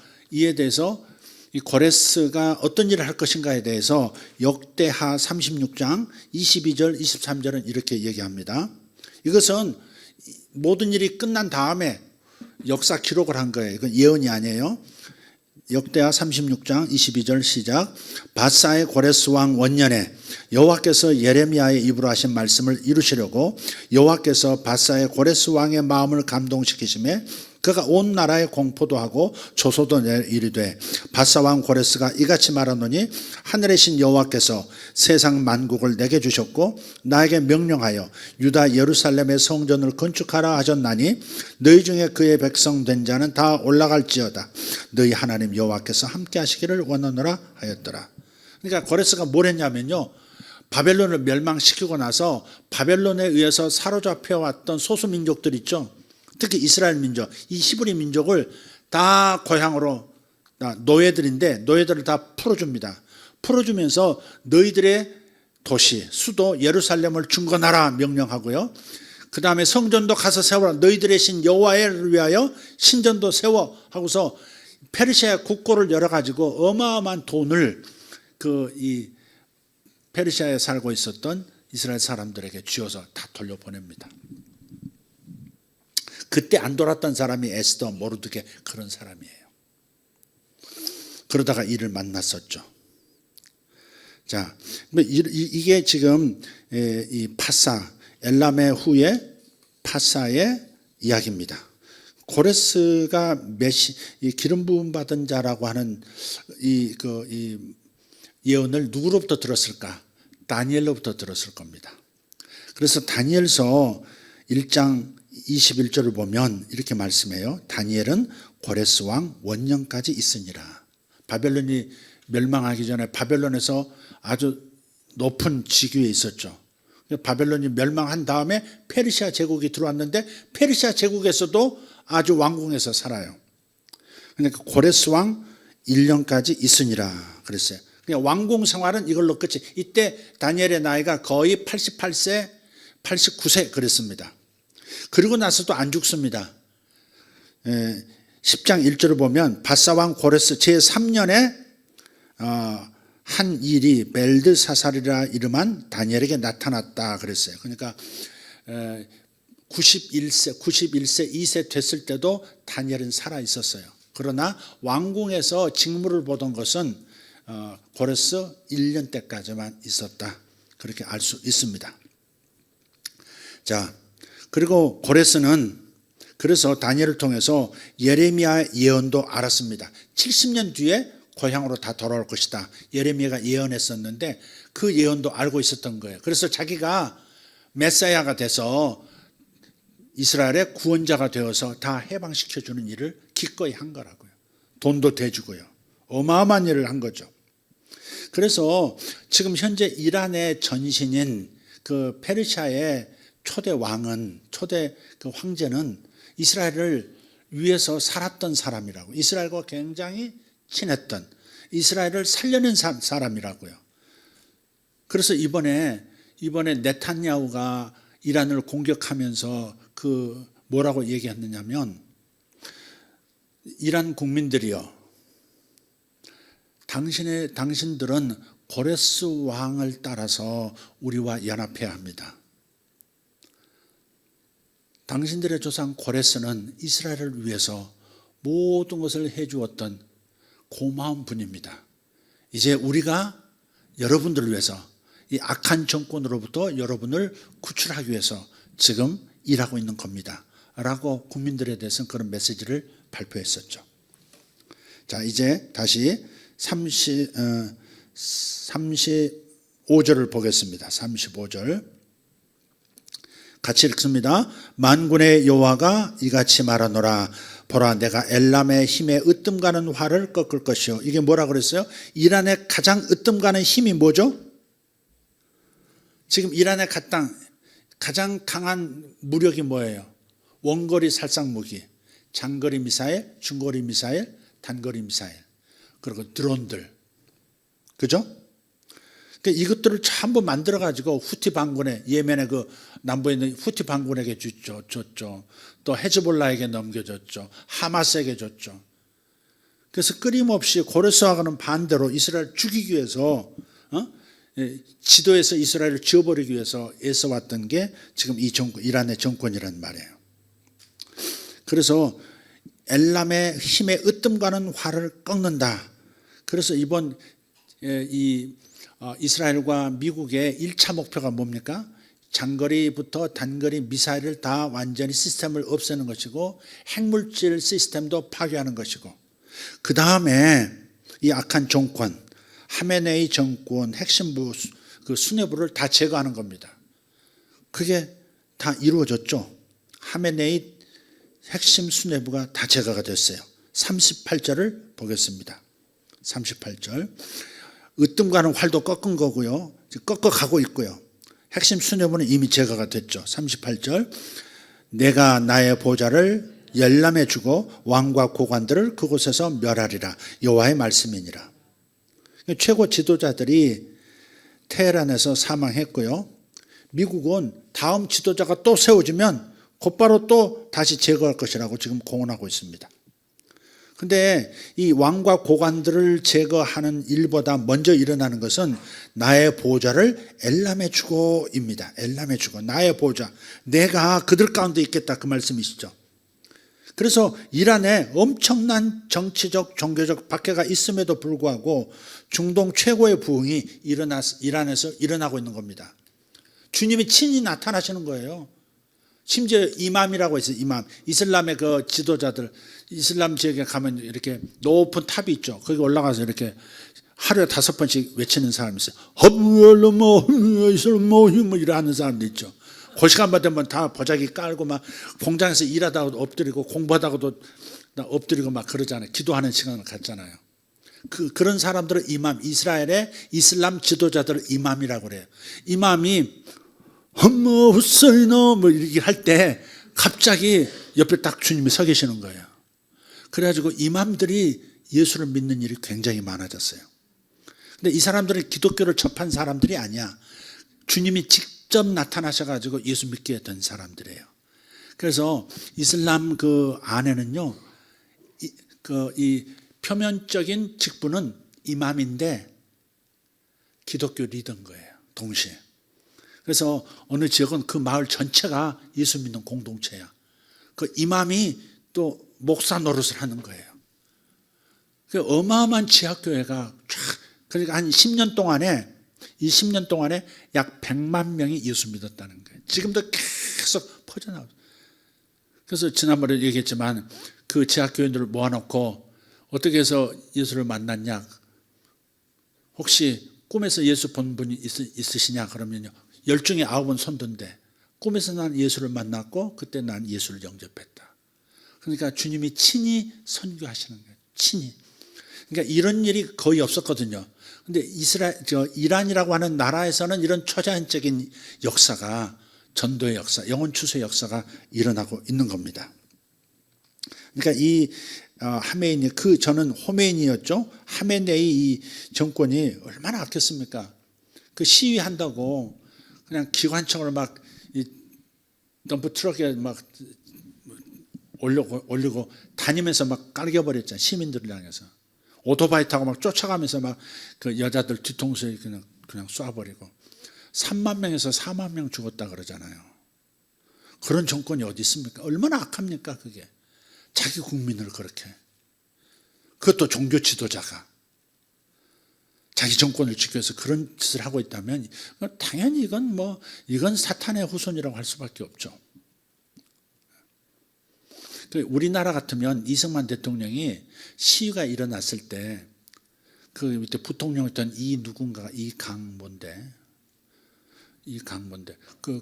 이 고레스가 어떤 일을 할 것인가에 대해서 역대하 36장 22절 23절은 이렇게 얘기합니다. 이것은 모든 일이 끝난 다음에 역사 기록을 한 거예요. 이건 예언이 아니에요. 역대하 36장 22절 시작. 바사의 고레스 왕 원년에 여호와께서 예레미야의 입으로 하신 말씀을 이루시려고 여호와께서 바사의 고레스 왕의 마음을 감동시키심에 그가 온 나라에 공포도 하고 조소도 이르되 바사 왕 고레스가 이같이 말하노니 하늘의 신 여호와께서 세상 만국을 내게 주셨고 나에게 명령하여 유다 예루살렘의 성전을 건축하라 하셨나니 너희 중에 그의 백성 된 자는 다 올라갈지어다. 너희 하나님 여호와께서 함께 하시기를 원하노라 하였더라. 그러니까 고레스가 뭘 했냐면요, 바벨론을 멸망시키고 나서 바벨론에 의해서 사로잡혀 왔던 소수민족들 있죠, 특히 이스라엘 민족, 이 히브리 민족을 다 고향으로, 노예들인데 노예들을 다 풀어줍니다. 풀어주면서 너희들의 도시, 수도 예루살렘을 중건하라 명령하고요. 그 다음에 성전도 가서 세워라. 너희들의 신 여호와를 위하여 신전도 세워 하고서 페르시아의 국고를 열어가지고 어마어마한 돈을 이 페르시아에 살고 있었던 이스라엘 사람들에게 쥐어서 다 돌려보냅니다. 그때 안 돌았던 사람이 에스더, 모르드게 그런 사람이에요. 그러다가 이를 만났었죠. 자, 이게 지금 이 파사, 엘라메 후에 파사의 이야기입니다. 고레스가 이 기름 부음 받은 자라고 하는 이 예언을 누구로부터 들었을까? 다니엘로부터 들었을 겁니다. 그래서 다니엘서 1장 21절을 보면 이렇게 말씀해요. 다니엘은 고레스 왕 원년까지 있으니라. 바벨론이 멸망하기 전에 바벨론에서 아주 높은 직위에 있었죠. 바벨론이 멸망한 다음에 페르시아 제국이 들어왔는데 페르시아 제국에서도 아주 왕궁에서 살아요. 그러니까 고레스 왕 1년까지 있으니라 그랬어요. 그냥 왕궁 생활은 이걸로 끝이. 이때 다니엘의 나이가 거의 88세, 89세 그랬습니다. 그리고 나서도 안 죽습니다. 10장 1절을 보면 바사왕 고레스 제3년에 한 일이 벨드사살이라 이름한 다니엘에게 나타났다 그랬어요. 그러니까 91세 2세 됐을 때도 다니엘은 살아 있었어요. 그러나 왕궁에서 직무를 보던 것은 고레스 1년 때까지만 있었다. 그렇게 알 수 있습니다. 자, 그리고 고레스는 그래서 다니엘을 통해서 예레미야의 예언도 알았습니다. 70년 뒤에 고향으로 다 돌아올 것이다. 예레미야가 예언했었는데 그 예언도 알고 있었던 거예요. 그래서 자기가 메사야가 돼서 이스라엘의 구원자가 되어서 다 해방시켜주는 일을 기꺼이 한 거라고요. 돈도 대주고요. 어마어마한 일을 한 거죠. 그래서 지금 현재 이란의 전신인 그 페르시아의 초대 왕은, 초대 그 황제는 이스라엘을 위해서 살았던 사람이라고, 이스라엘과 굉장히 친했던, 이스라엘을 살려낸 사람이라고요. 그래서 이번에 네탄야후가 이란을 공격하면서 뭐라고 얘기했느냐면, 이란 국민들이요, 당신들은 고레스 왕을 따라서 우리와 연합해야 합니다. 당신들의 조상 고레스는 이스라엘을 위해서 모든 것을 해주었던 고마운 분입니다. 이제 우리가 여러분들을 위해서 이 악한 정권으로부터 여러분을 구출하기 위해서 지금 일하고 있는 겁니다. 라고 국민들에 대해서는 그런 메시지를 발표했었죠. 자, 이제 다시 35절을 보겠습니다. 35절. 같이 읽습니다. 만군의 여호와가 이같이 말하노라. 보라, 내가 엘람의 힘에 으뜸가는 활을 꺾을 것이요. 이게 뭐라 그랬어요? 이란의 가장 으뜸가는 힘이 뭐죠? 지금 이란의 가장 강한 무력이 뭐예요? 원거리 살상무기, 장거리 미사일, 중거리 미사일, 단거리 미사일, 그리고 드론들, 그죠? 그러니까 이것들을 전부 만들어가지고 후티 반군에, 예멘의 그 남부에 있는 후티 반군에게 줬죠. 또 헤즈볼라에게 넘겨줬죠. 하마스에게 줬죠. 그래서 끊임없이 고레스와는 반대로 이스라엘을 죽이기 위해서, 지도에서 이스라엘을 지워버리기 위해서 애써왔던 게 지금 이 정권, 이란의 정권이란 말이에요. 그래서 엘람의 힘의 으뜸과는 활을 꺾는다. 그래서 이번 이스라엘과 미국의 1차 목표가 뭡니까? 장거리부터 단거리 미사일을 다 완전히 시스템을 없애는 것이고 핵물질 시스템도 파괴하는 것이고 그 다음에 이 악한 정권 하메네이 정권 핵심부 그 수뇌부를 다 제거하는 겁니다. 그게 다 이루어졌죠. 하메네이 핵심 수뇌부가 다 제거가 됐어요. 38절을 보겠습니다. 38절 으뜸과는 활도 꺾은 거고요. 꺾어가고 있고요. 핵심 수뇌부는 이미 제거가 됐죠. 38절 내가 나의 보좌를 열람해 주고 왕과 고관들을 그곳에서 멸하리라. 여호와의 말씀이니라. 최고 지도자들이 테헤란에서 사망했고요. 미국은 다음 지도자가 또 세워지면 곧바로 또 다시 제거할 것이라고 지금 공언하고 있습니다. 그런데 이 왕과 고관들을 제거하는 일보다 먼저 일어나는 것은 나의 보좌를 엘람해 주고입니다. 엘람해 주고 나의 보좌 내가 그들 가운데 있겠다 그 말씀이시죠. 그래서 이란에 엄청난 정치적 종교적 박해가 있음에도 불구하고 중동 최고의 부흥이 이란에서 일어나고 있는 겁니다. 주님이 친히 나타나시는 거예요. 심지어 이맘이라고 있어요. 이맘. 이슬람의 그 지도자들 이슬람 지역에 가면 이렇게 높은 탑이 있죠. 거기 올라가서 이렇게 하루에 5번씩 외치는 사람이 있어요. 뭐 이러는 사람도 있죠. 그 시간만 되면 다 보자기 깔고 막 공장에서 일하다가도 엎드리고 공부하다가도 엎드리고 막 그러잖아요. 기도하는 시간을 갖잖아요. 그런 사람들을 이맘, 이스라엘의 이슬람 지도자들을 이맘이라고 그래요. 이맘이 헛무헛소이노 뭐 이렇게 할 때 갑자기 옆에 딱 주님이 서 계시는 거예요. 그래가지고 이맘들이 예수를 믿는 일이 굉장히 많아졌어요. 근데 이 사람들은 기독교를 접한 사람들이 아니야. 주님이 직접 나타나셔가지고 예수 믿게 된 사람들이에요. 그래서 이슬람 그 안에는요, 이 표면적인 직분은 이맘인데 기독교 리더인 거예요. 동시에. 그래서 어느 지역은 그 마을 전체가 예수 믿는 공동체야. 그 이맘이 또 목사 노릇을 하는 거예요. 그 어마어마한 지하교회가 쫙, 그러니까 한 10년 동안에 이 10년 동안에 약 100만 명이 예수 믿었다는 거예요. 지금도 계속 퍼져나오죠. 그래서 지난번에 얘기했지만 그 지하교회들을 모아놓고 어떻게 해서 예수를 만났냐? 혹시 꿈에서 예수 본 분이 있으시냐? 그러면요. 10중에 9은 손든데 꿈에서 난 예수를 만났고 그때 난 예수를 영접했다. 그러니까 주님이 친히 선교하시는 거예요. 친히. 그러니까 이런 일이 거의 없었거든요. 근데 이란이라고 하는 나라에서는 이런 초자연적인 역사가 전도의 역사, 영혼 추수의 역사가 일어나고 있는 겁니다. 그러니까 이 하메인이 저는 호메인이었죠. 하메네이 이 정권이 얼마나 아꼈습니까? 그 시위한다고 그냥 기관총을 막 덤프 트럭에 막 올리고 다니면서 막 깔겨버렸잖아요. 시민들을 향해서. 오토바이 타고 막 쫓아가면서 막 그 여자들 뒤통수에 그냥 쏴버리고 3만 명에서 4만 명 죽었다 그러잖아요. 그런 정권이 어디 있습니까? 얼마나 악합니까 그게. 자기 국민을 그렇게. 그것도 종교 지도자가 자기 정권을 지키기 위해서 그런 짓을 하고 있다면 당연히 이건 사탄의 후손이라고 할 수밖에 없죠. 우리나라 같으면 이승만 대통령이 시위가 일어났을 때 그 밑에 부통령이었던 이강모인데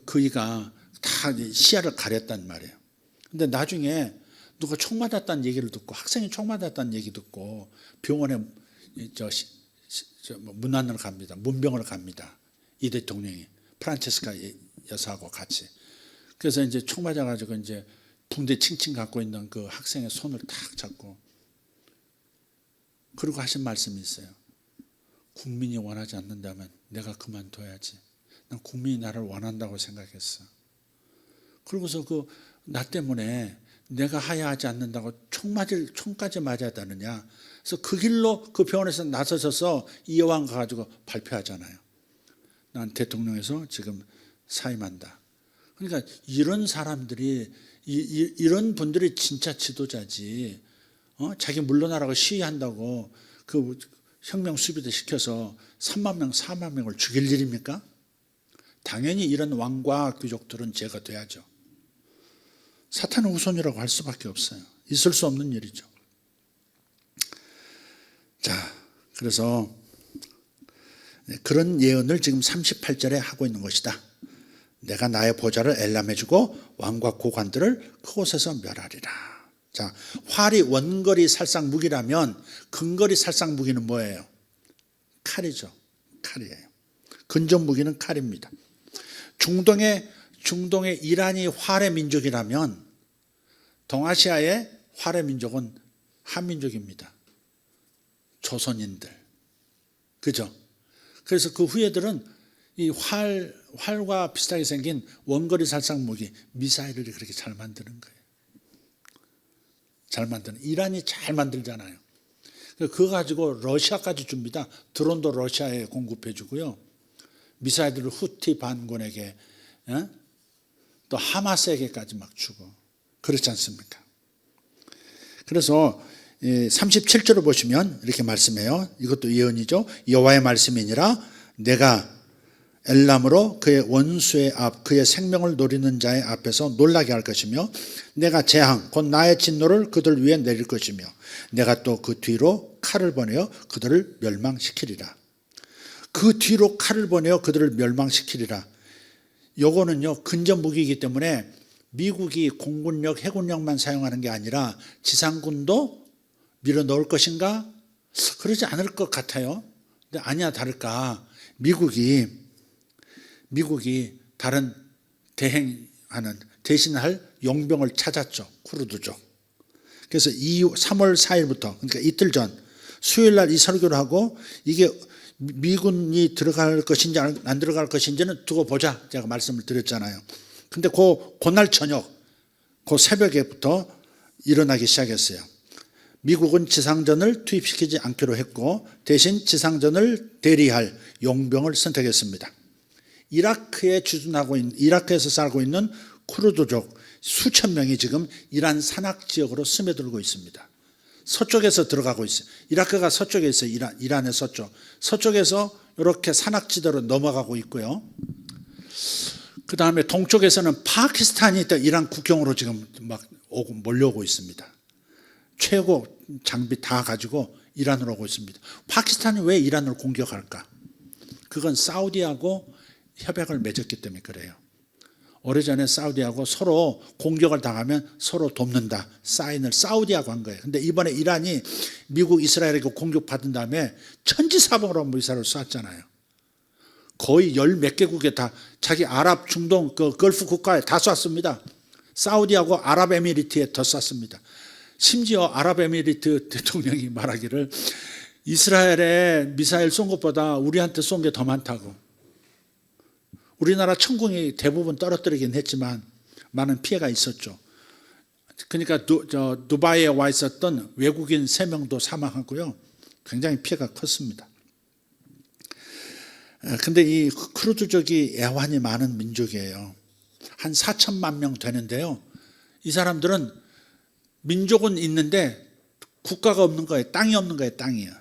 그이가 다 시야를 가렸단 말이에요. 근데 나중에 누가 총 맞았다는 얘기를 듣고 학생이 총 맞았다는 얘기 듣고 병원에 문안을 갑니다. 문병을 갑니다. 이 대통령이 프란체스카 여사하고 같이. 그래서 이제 총 맞아가지고 이제 붕대 칭칭 갖고 있는 그 학생의 손을 탁 잡고 그리고 하신 말씀이 있어요. 국민이 원하지 않는다면 내가 그만둬야지. 난 국민이 나를 원한다고 생각했어. 그러고서 나 때문에 내가 하야하지 않는다고 총까지 맞아야 되느냐. 그래서 그 길로 그 병원에서 나서셔서 이 여왕 가가지고 발표하잖아요. 난 대통령에서 지금 사임한다. 그러니까 이런 사람들이 이런 분들이 진짜 지도자지. 자기 물러나라고 시위한다고 그 혁명 수비대 시켜서 3만 명, 4만 명을 죽일 일입니까? 당연히 이런 왕과 귀족들은 제거돼야죠. 사탄의 후손이라고 할 수밖에 없어요. 있을 수 없는 일이죠. 자, 그래서 그런 예언을 지금 38절에 하고 있는 것이다. 내가 나의 보좌를 엘람에 주고 왕과 고관들을 그곳에서 멸하리라. 자, 활이 원거리 살상 무기라면 근거리 살상 무기는 뭐예요? 칼이죠. 칼이에요. 근접 무기는 칼입니다. 중동의 이란이 활의 민족이라면 동아시아의 활의 민족은 한민족입니다. 조선인들. 그죠? 그래서 그 후예들은 이 활과 비슷하게 생긴 원거리 살상 무기, 미사일을 그렇게 잘 만드는 거예요. 잘 만드는. 이란이 잘 만들잖아요. 그거 가지고 러시아까지 줍니다. 드론도 러시아에 공급해 주고요. 미사일들을 후티 반군에게, 또 하마스에게까지 막 주고. 그렇지 않습니까? 그래서 37절을 보시면 이렇게 말씀해요. 이것도 예언이죠. 여호와의 말씀이니라 내가 엘람으로 그의 원수의 앞 그의 생명을 노리는 자의 앞에서 놀라게 할 것이며 내가 재앙 곧 나의 진노를 그들 위에 내릴 것이며 내가 또 그 뒤로 칼을 보내어 그들을 멸망시키리라. 그 뒤로 칼을 보내어 그들을 멸망시키리라. 요거는요 근접 무기이기 때문에 미국이 공군력, 해군력만 사용하는 게 아니라 지상군도 밀어 넣을 것인가? 그러지 않을 것 같아요. 근데 아니야 다를까. 미국이 다른 대신할 용병을 찾았죠. 쿠르드족. 그래서 3월 4일부터 그러니까 이틀 전 수요일 날 이 설교를 하고 이게 미군이 들어갈 것인지 안 들어갈 것인지는 두고 보자 제가 말씀을 드렸잖아요. 근데 그날 저녁 그 새벽에부터 일어나기 시작했어요. 미국은 지상전을 투입시키지 않기로 했고 대신 지상전을 대리할 용병을 선택했습니다. 이라크에서 살고 있는 쿠르드족 수천 명이 지금 이란 산악 지역으로 스며들고 있습니다. 서쪽에서 들어가고 있어요. 이라크가 서쪽에 있어요. 이란의 서쪽에서 이렇게 산악지대로 넘어가고 있고요. 그 다음에 동쪽에서는 파키스탄이 이란 국경으로 지금 막 몰려오고 있습니다. 최고 장비 다 가지고 이란으로 오고 있습니다. 파키스탄이 왜 이란을 공격할까? 그건 사우디하고 협약을 맺었기 때문에 그래요. 오래전에 사우디하고 서로 공격을 당하면 서로 돕는다. 사인을 사우디하고 한 거예요. 근데 이번에 이란이 미국, 이스라엘에게 공격받은 다음에 천지사방으로 미사일을 쐈잖아요. 거의 열 몇 개국에 다 자기 아랍, 중동, 걸프 국가에 다 쐈습니다. 사우디하고 아랍에미리트에 더 쐈습니다. 심지어 아랍에미리트 대통령이 말하기를 이스라엘에 미사일 쏜 것보다 우리한테 쏜 게 더 많다고. 우리나라 천궁이 대부분 떨어뜨리긴 했지만 많은 피해가 있었죠. 그러니까 두바이에 와 있었던 외국인 3명도 사망하고요. 굉장히 피해가 컸습니다. 근데 이 쿠르드족이 애환이 많은 민족이에요. 한 4천만 명 되는데요. 이 사람들은 민족은 있는데 국가가 없는 거예요. 땅이 없는 거예요. 땅이요.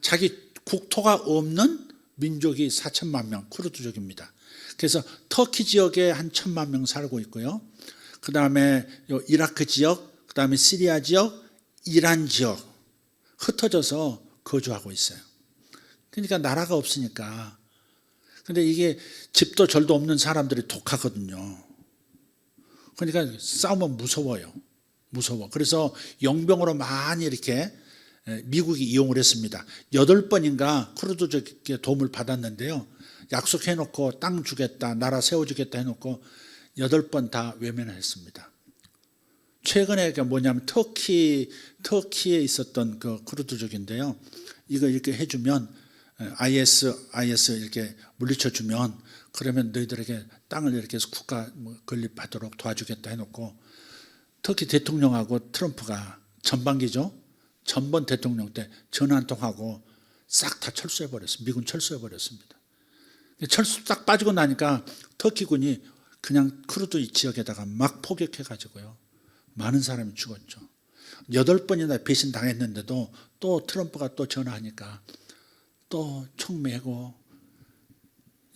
자기 국토가 없는 민족이 4천만 명 쿠르드족입니다. 그래서 터키 지역에 한 1,000만 명 살고 있고요. 그 다음에 이라크 지역, 그 다음에 시리아 지역, 이란 지역 흩어져서 거주하고 있어요. 그러니까 나라가 없으니까. 근데 이게 집도 절도 없는 사람들이 독하거든요. 그러니까 싸우면 무서워요. 무서워. 그래서 용병으로 많이 이렇게 미국이 이용을 했습니다. 8번인가 쿠르드족의 도움을 받았는데요. 약속해놓고 땅 주겠다, 나라 세워주겠다 해놓고 8번 다 외면을 했습니다. 최근에 뭐냐면 터키에 있었던 그 쿠르드족인데요. 이거 이렇게 해주면 IS 이렇게 물리쳐주면 그러면 너희들에게 땅을 이렇게 해서 국가 건립하도록 도와주겠다 해놓고 터키 대통령하고 트럼프가 전반기죠. 전번 대통령 때 전화 한 통하고 싹 다 철수해버렸어요. 미군 철수해버렸습니다. 철수 딱 빠지고 나니까 터키군이 그냥 크루드 지역에다가 막 포격해가지고요. 많은 사람이 죽었죠. 8번이나 배신당했는데도 또 트럼프가 또 전화하니까 또 총 메고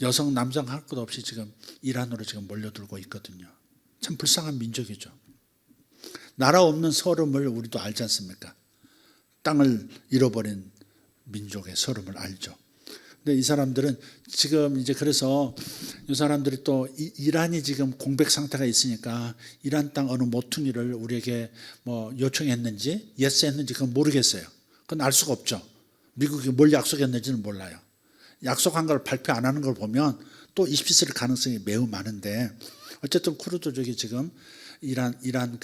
여성 남성 할 것 없이 지금 이란으로 지금 몰려들고 있거든요. 참 불쌍한 민족이죠. 나라 없는 서름을 우리도 알지 않습니까? 땅을 잃어버린 민족의 서름을 알죠. 근데 이 사람들은 지금 이제 그래서 이 사람들이 또 이란이 지금 공백 상태가 있으니까 이란 땅 어느 모퉁이를 우리에게 뭐 요청했는지 예스 했는지 그건 모르겠어요. 그건 알 수가 없죠. 미국이 뭘 약속했는지는 몰라요. 약속한 걸 발표 안 하는 걸 보면 또 있을 가능성이 매우 많은데 어쨌든 쿠르드족이 지금 이란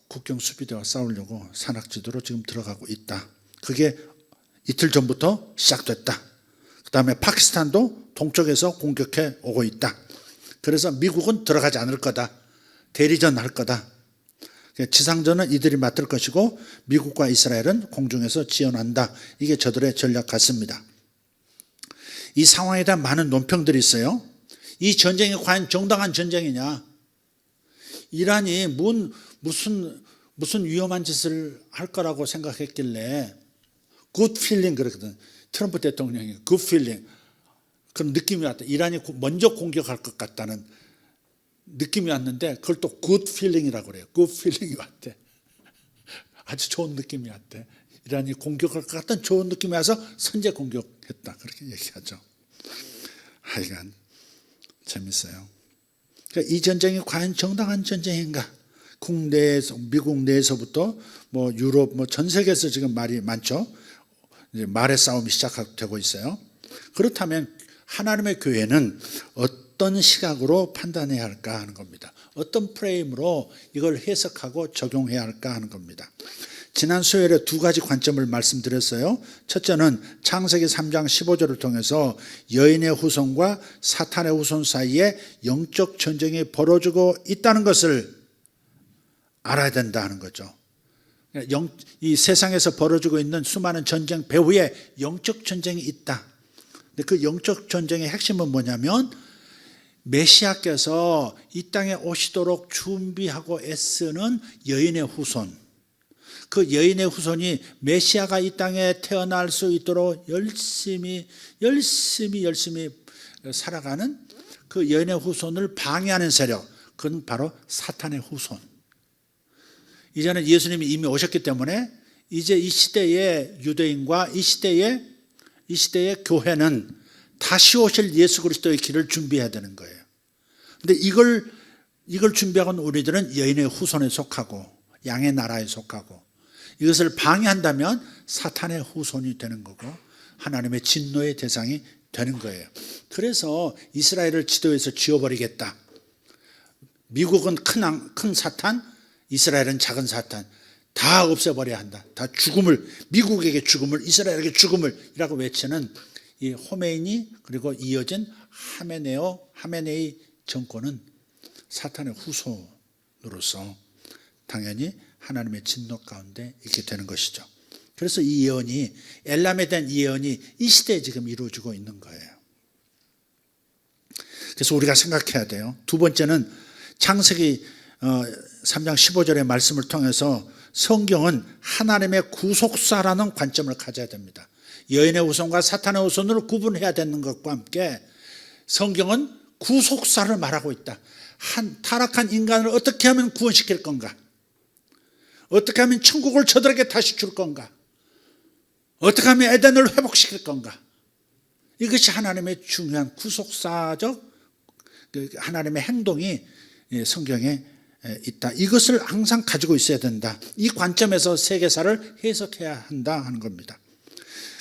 국경 수비대와 싸우려고 산악지도로 지금 들어가고 있다. 그게 이틀 전부터 시작됐다. 그 다음에 파키스탄도 동쪽에서 공격해 오고 있다. 그래서 미국은 들어가지 않을 거다. 대리전 할 거다. 지상전은 이들이 맡을 것이고 미국과 이스라엘은 공중에서 지원한다. 이게 저들의 전략 같습니다. 이 상황에 대한 많은 논평들이 있어요. 이 전쟁이 과연 정당한 전쟁이냐? 이란이 무슨 위험한 짓을 할 거라고 생각했길래 굿 필링 그러거든. 트럼프 대통령이 굿 필링 그런 느낌이 왔다. 이란이 먼저 공격할 것 같다는 느낌이 왔는데 그걸 또 굿 필링이라고 그래요. 굿 필링이 왔대. 아주 좋은 느낌이 왔대. 이란이 공격할 것 같은 좋은 느낌이 와서 선제 공격했다. 그렇게 얘기하죠. 하여간 재밌어요. 그러니까 이 전쟁이 과연 정당한 전쟁인가? 국내에서 미국 내에서부터 뭐 유럽 뭐 전 세계에서 지금 말이 많죠. 이제 말의 싸움이 시작되고 있어요. 그렇다면 하나님의 교회는 어떤 시각으로 판단해야 할까 하는 겁니다. 어떤 프레임으로 이걸 해석하고 적용해야 할까 하는 겁니다. 지난 수요일에 두 가지 관점을 말씀드렸어요. 첫째는 창세기 3장 15절을 통해서 여인의 후손과 사탄의 후손 사이에 영적 전쟁이 벌어지고 있다는 것을 알아야 된다는 거죠. 이 세상에서 벌어지고 있는 수많은 전쟁 배후에 영적 전쟁이 있다. 근데 그 영적 전쟁의 핵심은 뭐냐면 메시아께서 이 땅에 오시도록 준비하고 애쓰는 여인의 후손. 그 여인의 후손이 메시아가 이 땅에 태어날 수 있도록 열심히 살아가는 그 여인의 후손을 방해하는 세력. 그건 바로 사탄의 후손. 이제는 예수님이 이미 오셨기 때문에 이제 이 시대의 유대인과 이 시대의 교회는 다시 오실 예수 그리스도의 길을 준비해야 되는 거예요. 근데 이걸 준비하고는 우리들은 여인의 후손에 속하고 양의 나라에 속하고 이것을 방해한다면 사탄의 후손이 되는 거고 하나님의 진노의 대상이 되는 거예요. 그래서 이스라엘을 지도에서 지워버리겠다. 미국은 큰 사탄, 이스라엘은 작은 사탄 다 없애버려야 한다. 다 죽음을, 미국에게 죽음을, 이스라엘에게 죽음을 이라고 외치는 이 호메이니 그리고 이어진 하메네이 정권은 사탄의 후손으로서 당연히 하나님의 진노 가운데 있게 되는 것이죠. 그래서 이 예언이 엘람에 대한 이 예언이 이 시대에 지금 이루어지고 있는 거예요. 그래서 우리가 생각해야 돼요. 두 번째는 창세기 3장 15절의 말씀을 통해서 성경은 하나님의 구속사라는 관점을 가져야 됩니다. 여인의 후손과 사탄의 후손을 구분해야 되는 것과 함께 성경은 구속사를 말하고 있다. 타락한 인간을 어떻게 하면 구원시킬 건가? 어떻게 하면 천국을 저들에게 다시 줄 건가? 어떻게 하면 에덴을 회복시킬 건가? 이것이 하나님의 중요한 구속사적 하나님의 행동이 성경에 있다. 이것을 항상 가지고 있어야 된다. 이 관점에서 세계사를 해석해야 한다 하는 겁니다.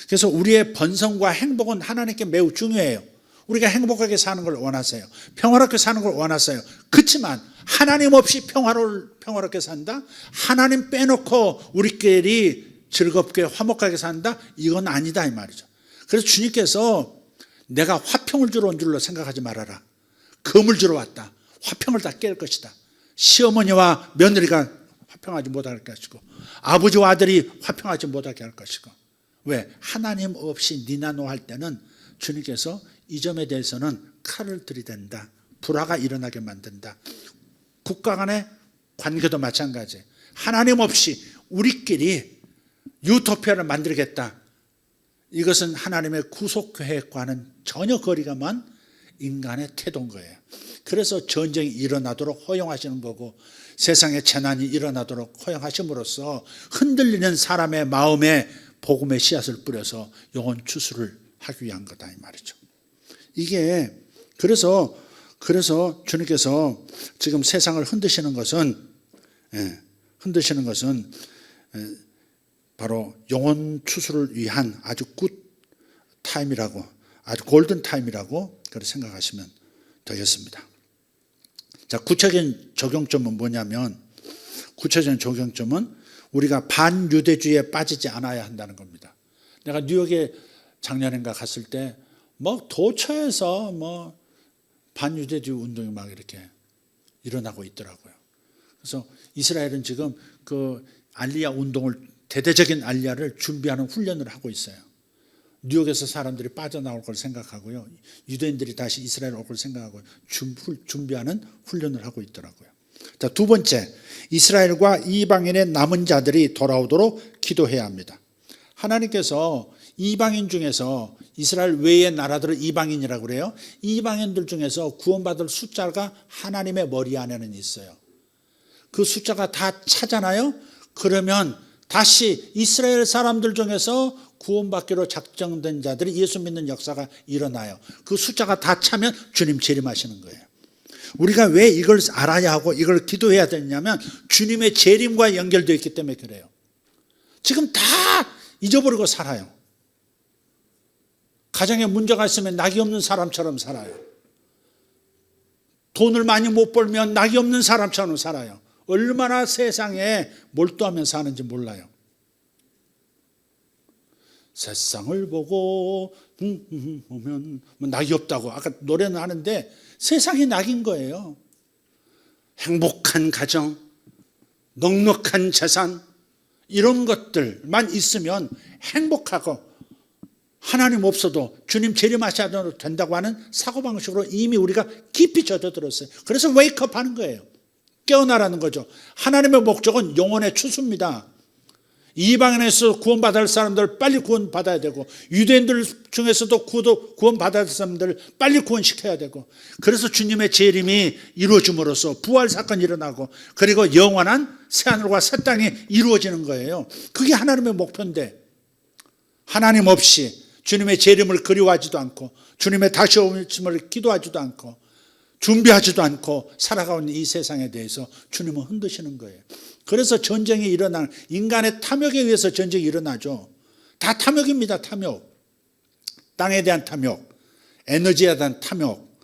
그래서 우리의 번성과 행복은 하나님께 매우 중요해요. 우리가 행복하게 사는 걸 원하세요. 평화롭게 사는 걸 원하세요. 그렇지만 하나님 없이 평화롭게 산다? 하나님 빼놓고 우리끼리 즐겁게 화목하게 산다? 이건 아니다 이 말이죠. 그래서 주님께서 내가 화평을 주러 온 줄로 생각하지 말아라. 금을 주러 왔다. 화평을 다 깰 것이다. 시어머니와 며느리가 화평하지 못할 것이고 아버지와 아들이 화평하지 못하게 할 것이고. 왜? 하나님 없이 니나노 할 때는 주님께서 이 점에 대해서는 칼을 들이댄다. 불화가 일어나게 만든다. 국가 간의 관계도 마찬가지. 하나님 없이 우리끼리 유토피아를 만들겠다. 이것은 하나님의 구속 계획과는 전혀 거리가 먼 인간의 태도인 거예요. 그래서 전쟁이 일어나도록 허용하시는 거고 세상에 재난이 일어나도록 허용하심으로써 흔들리는 사람의 마음에 복음의 씨앗을 뿌려서 영혼 추수를 하기 위한 거다 이 말이죠. 이게 그래서 주님께서 지금 세상을 흔드시는 것은 바로 영혼 추수를 위한 아주 굿 타임이라고, 아주 골든 타임이라고 그렇게 생각하시면 되겠습니다. 자, 구체적인 적용점은 뭐냐면, 구체적인 적용점은 우리가 반유대주의에 빠지지 않아야 한다는 겁니다. 내가 뉴욕에 작년인가 갔을 때 뭐 도처에서 뭐 반유대주의 운동이 막 이렇게 일어나고 있더라고요. 그래서 이스라엘은 지금 그 알리야 운동을, 대대적인 알리야를 준비하는 훈련을 하고 있어요. 뉴욕에서 사람들이 빠져나올 걸 생각하고요. 유대인들이 다시 이스라엘 올 걸 생각하고 준비하는 훈련을 하고 있더라고요. 자, 두 번째, 이스라엘과 이방인의 남은 자들이 돌아오도록 기도해야 합니다. 하나님께서 이방인 중에서 이스라엘 외의 나라들을 이방인이라고 그래요. 이방인들 중에서 구원받을 숫자가 하나님의 머리 안에는 있어요. 그 숫자가 다 차잖아요. 그러면 다시 이스라엘 사람들 중에서 구원받기로 작정된 자들이 예수 믿는 역사가 일어나요. 그 숫자가 다 차면 주님 재림하시는 거예요. 우리가 왜 이걸 알아야 하고 이걸 기도해야 되냐면 주님의 재림과 연결되어 있기 때문에 그래요. 지금 다 잊어버리고 살아요. 가정에 문제가 있으면 낙이 없는 사람처럼 살아요. 돈을 많이 못 벌면 낙이 없는 사람처럼 살아요. 얼마나 세상에 몰두하며 사는지 몰라요. 세상을 보고 보면 낙이 없다고 아까 노래는 하는데 세상이 낙인 거예요. 행복한 가정, 넉넉한 재산 이런 것들만 있으면 행복하고 하나님 없어도 주님 재림하셔도 된다고 하는 사고방식으로 이미 우리가 깊이 젖어들었어요. 그래서 웨이크업 하는 거예요. 깨어나라는 거죠. 하나님의 목적은 영혼의 추수입니다. 이방인에서 구원받을 사람들 빨리 구원받아야 되고 유대인들 중에서도 구원받아야 될 사람들 빨리 구원시켜야 되고 그래서 주님의 재림이 이루어짐으로써 부활 사건이 일어나고 그리고 영원한 새하늘과 새 땅이 이루어지는 거예요. 그게 하나님의 목표인데 하나님 없이 주님의 재림을 그리워하지도 않고 주님의 다시 오심을 기도하지도 않고 준비하지도 않고 살아가는 이 세상에 대해서 주님은 흔드시는 거예요. 그래서 전쟁이 일어나는 인간의 탐욕에 의해서 전쟁이 일어나죠. 다 탐욕입니다. 탐욕. 땅에 대한 탐욕, 에너지에 대한 탐욕,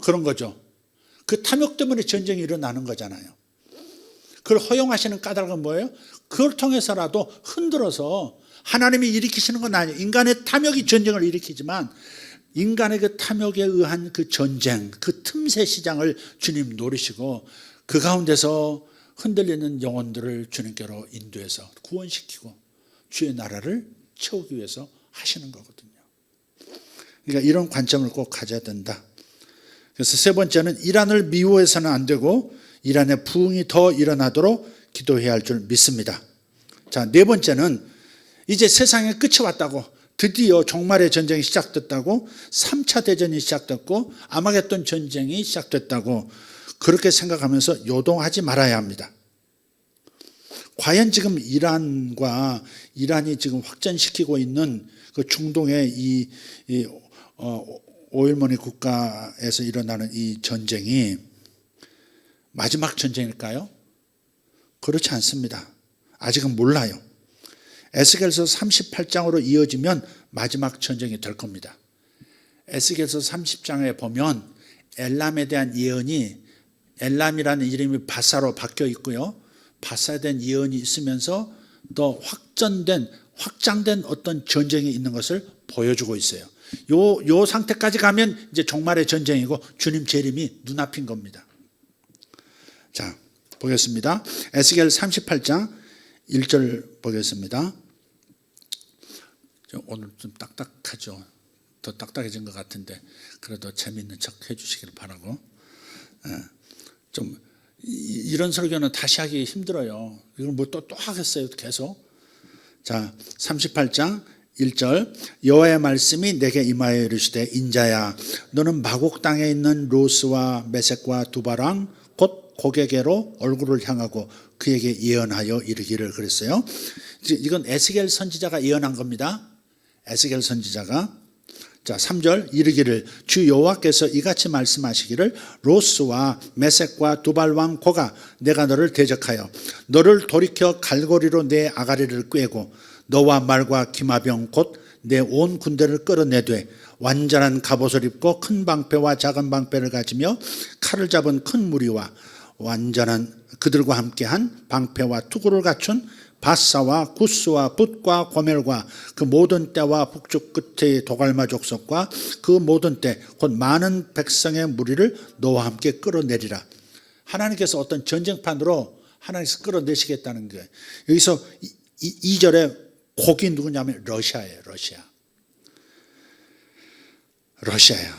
그런 거죠. 그 탐욕 때문에 전쟁이 일어나는 거잖아요. 그걸 허용하시는 까닭은 뭐예요? 그걸 통해서라도 흔들어서 하나님이 일으키시는 건 아니에요. 인간의 탐욕이 전쟁을 일으키지만 인간의 그 탐욕에 의한 그 전쟁, 그 틈새 시장을 주님 노리시고 그 가운데서 흔들리는 영혼들을 주님께로 인도해서 구원시키고 주의 나라를 채우기 위해서 하시는 거거든요. 그러니까 이런 관점을 꼭 가져야 된다. 그래서 세 번째는 이란을 미워해서는 안 되고 이란의 부흥이 더 일어나도록 기도해야 할 줄 믿습니다. 자, 네 번째는 이제 세상의 끝이 왔다고 드디어 종말의 전쟁이 시작됐다고 3차 대전이 시작됐고 아마겟돈 전쟁이 시작됐다고 그렇게 생각하면서 요동하지 말아야 합니다. 과연 지금 이란이 지금 확전시키고 있는 그 중동의 이 오일머니 국가에서 일어나는 이 전쟁이 마지막 전쟁일까요? 그렇지 않습니다. 아직은 몰라요. 에스겔서 38장으로 이어지면 마지막 전쟁이 될 겁니다. 에스겔서 30장에 보면 엘람에 대한 예언이 엘람이라는 이름이 바사로 바뀌어 있고요. 바사에 대한 예언이 있으면서 더 확장된 어떤 전쟁이 있는 것을 보여주고 있어요. 요 상태까지 가면 이제 종말의 전쟁이고 주님 재림이 눈앞인 겁니다. 자, 보겠습니다. 에스겔 38장 1절 보겠습니다. 오늘 좀 딱딱하죠. 더 딱딱해진 것 같은데 그래도 재미있는 척 해주시길 바라고 좀 이런 설교는 다시 하기 힘들어요. 이건 뭐 또 하겠어요 계속. 자 38장 1절 여호와의 말씀이 내게 임하여 이르시되 인자야 너는 마곡 땅에 있는 로스와 메섹과 두바랑 곧 고개게로 얼굴을 향하고 그에게 예언하여 이르기를 그랬어요. 이건 에스겔 선지자가 예언한 겁니다. 에스겔 선지자가. 자 3절 이르기를 주 여호와께서 이같이 말씀하시기를 로스와 메섹과 두발왕 고가 내가 너를 대적하여 너를 돌이켜 갈고리로 내 아가리를 꿰고 너와 말과 기마병 곧 내 온 군대를 끌어내되 완전한 갑옷을 입고 큰 방패와 작은 방패를 가지며 칼을 잡은 큰 무리와 완전한 그들과 함께한 방패와 투구를 갖춘 바사와 구스와 붓과 고멜과 그 모든 떼와 북쪽 끝의 도갈마 족속과 그 모든 떼 곧 많은 백성의 무리를 너와 함께 끌어내리라. 하나님께서 어떤 전쟁판으로 하나님께서 끌어내시겠다는 거예요. 여기서 2절에 곡이 누구냐면 러시아예요. 러시아예요.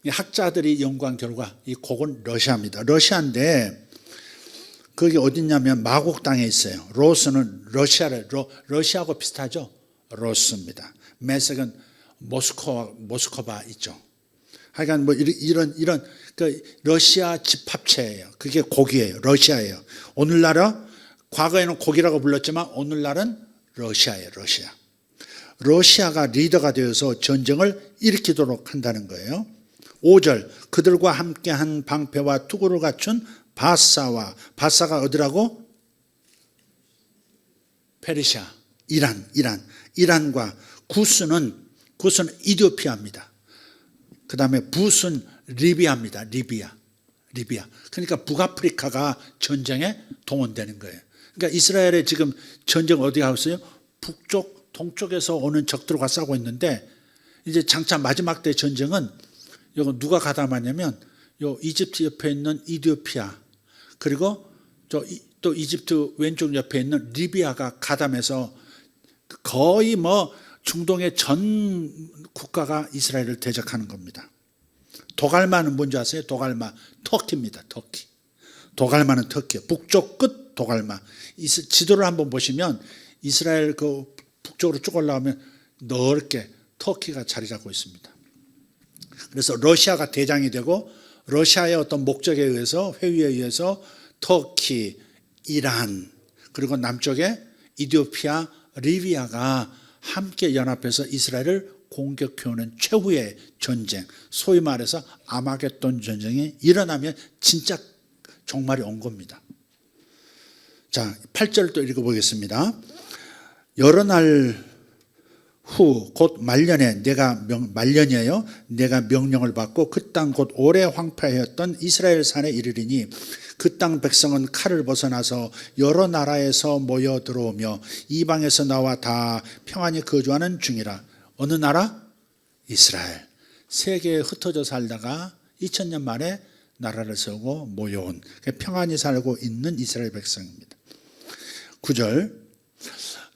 학자들이 연구한 결과 이 곡은 러시아입니다. 러시아인데 그게 어딨냐면 마곡 땅에 있어요. 로스는 러시아하고 비슷하죠. 로스입니다. 메섹은 모스크바 있죠. 하여간 뭐 이런 그 러시아 집합체예요. 그게 곡이에요. 러시아예요. 오늘날은 과거에는 곡이라고 불렀지만 오늘날은 러시아예요. 러시아가 리더가 되어서 전쟁을 일으키도록 한다는 거예요. 5절 그들과 함께한 방패와 투구를 갖춘 바사가 어디라고? 페르시아, 이란과 구스는 이디오피아입니다. 그 다음에 붓은 리비아입니다. 리비아. 그러니까 북아프리카가 전쟁에 동원되는 거예요. 그러니까 이스라엘에 지금 전쟁 어디 하고 있어요? 북쪽, 동쪽에서 오는 적들과 싸우고 있는데 이제 장차 마지막 때 전쟁은 이거 누가 가담하냐면 요 이집트 옆에 있는 이디오피아 그리고 또 이집트 왼쪽 옆에 있는 리비아가 가담해서 거의 뭐 중동의 전 국가가 이스라엘을 대적하는 겁니다. 도갈마는 뭔지 아세요? 도갈마 터키입니다. 터키. 도갈마는 터키예요. 북쪽 끝 도갈마. 지도를 한번 보시면 이스라엘 그 북쪽으로 쭉 올라오면 넓게 터키가 자리 잡고 있습니다. 그래서 러시아가 대장이 되고 러시아의 어떤 목적에 의해서 회의에 의해서 터키, 이란 그리고 남쪽에 이디오피아, 리비아가 함께 연합해서 이스라엘을 공격해오는 최후의 전쟁, 소위 말해서 아마겟돈 전쟁이 일어나면 진짜 종말이 온 겁니다. 자, 8절 또 읽어보겠습니다. 여러 날 후 곧 말년에 말년이에요. 내가 명령을 받고 그 땅 곧 오래 황폐하였던 이스라엘 산에 이르리니 그 땅 백성은 칼을 벗어나서 여러 나라에서 모여 들어오며 이방에서 나와 다 평안히 거주하는 중이라. 어느 나라? 이스라엘. 세계에 흩어져 살다가 2000년 만에 나라를 세우고 모여온 평안히 살고 있는 이스라엘 백성입니다. 9절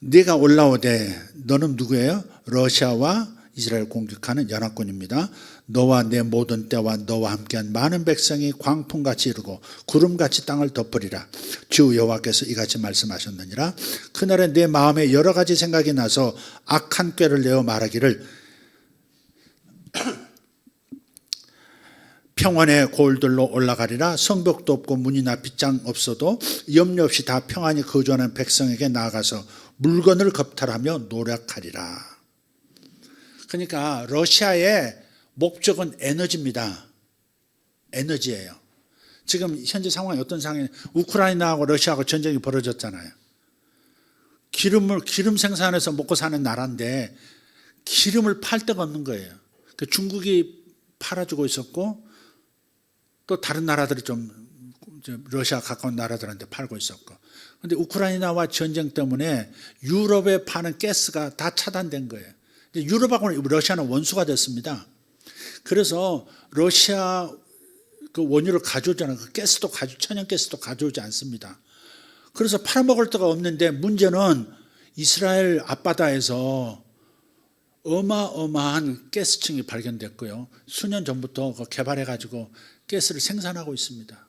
네가 올라오되 너는 누구예요? 러시아와 이스라엘 공격하는 연합군입니다. 너와 내 모든 때와 너와 함께한 많은 백성이 광풍같이 이르고 구름같이 땅을 덮으리라. 주 여호와께서 이같이 말씀하셨느니라. 그날에 내 마음에 여러 가지 생각이 나서 악한 꾀를 내어 말하기를 평안의 고을들로 올라가리라. 성벽도 없고 문이나 빗장 없어도 염려 없이 다 평안히 거주하는 백성에게 나아가서 물건을 겁탈하며 노력하리라. 그러니까 러시아의 목적은 에너지입니다. 에너지예요. 지금 현재 상황이 어떤 상황이냐? 우크라이나하고 러시아하고 전쟁이 벌어졌잖아요. 기름 생산해서 먹고 사는 나라인데 기름을 팔 데가 없는 거예요. 중국이 팔아주고 있었고 또 다른 나라들이 좀 러시아 가까운 나라들한테 팔고 있었고. 그런데 우크라이나와 전쟁 때문에 유럽에 파는 가스가 다 차단된 거예요. 유럽하고 러시아는 원수가 됐습니다. 그래서 러시아 그 원유를 가져오잖아요. 그 가스도 천연 가스도 가져오지 않습니다. 그래서 팔아먹을 데가 없는데 문제는 이스라엘 앞바다에서 어마어마한 가스층이 발견됐고요. 수년 전부터 개발해가지고 가스를 생산하고 있습니다.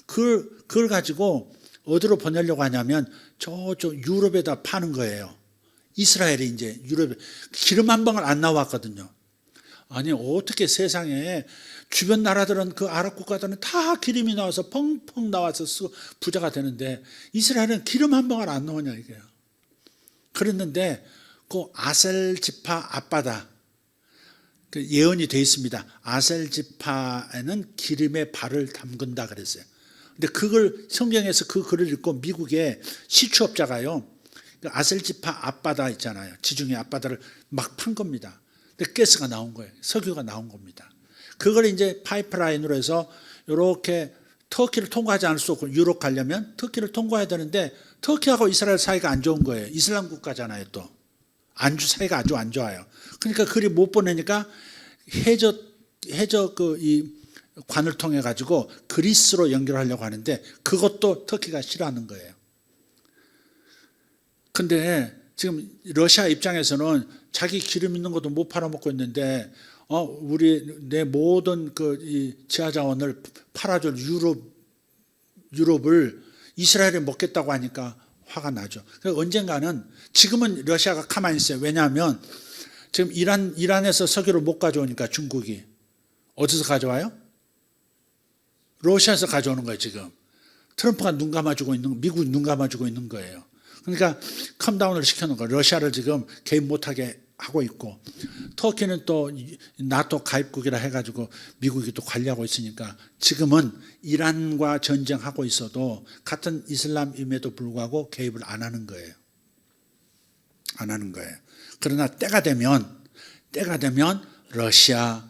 그걸 가지고 어디로 보내려고 하냐면 저쪽 유럽에다 파는 거예요. 이스라엘이 이제 유럽에 기름 한 방울 안 나왔거든요. 아니 어떻게 세상에 주변 나라들은 그 아랍 국가들은 다 기름이 나와서 펑펑 나와서 부자가 되는데 이스라엘은 기름 한 방울 안 나오냐 이게요. 그랬는데 그 아셀 지파 앞바다 그 예언이 되어 있습니다. 아셀 지파에는 기름의 발을 담근다 그랬어요. 근데 그걸 성경에서 그 글을 읽고 미국의 시추업자가요. 그 아셀 지파 앞바다 있잖아요. 지중해 앞바다를 막 판 겁니다. 근데 가스가 나온 거예요. 석유가 나온 겁니다. 그걸 이제 파이프라인으로 해서 이렇게 터키를 통과하지 않을 수 없고 유럽 가려면 터키를 통과해야 되는데 터키하고 이스라엘 사이가 안 좋은 거예요. 이슬람 국가잖아요 또. 사이가 아주 안 좋아요. 그러니까 그리 못 보내니까 해저 이 관을 통해 가지고 그리스로 연결하려고 하는데 그것도 터키가 싫어하는 거예요. 근데 지금 러시아 입장에서는 자기 기름 있는 것도 못 팔아먹고 있는데 내 모든 이 지하 자원을 팔아줄 유럽을 이스라엘이 먹겠다고 하니까 화가 나죠. 그러니까 언젠가는 지금은 러시아가 가만히 있어요. 왜냐하면 지금 이란에서 석유를 못 가져오니까 중국이 어디서 가져와요? 러시아에서 가져오는 거예요. 지금 트럼프가 눈 감아주고 있는 미국이 눈 감아주고 있는 거예요. 그러니까 컴다운을 시켜놓은 거예요. 러시아를 지금 개입 못하게 하고 있고 터키는 또 나토 가입국이라 해가지고 미국이 또 관리하고 있으니까 지금은 이란과 전쟁하고 있어도 같은 이슬람임에도 불구하고 개입을 안 하는 거예요. 안 하는 거예요. 그러나 때가 되면 러시아,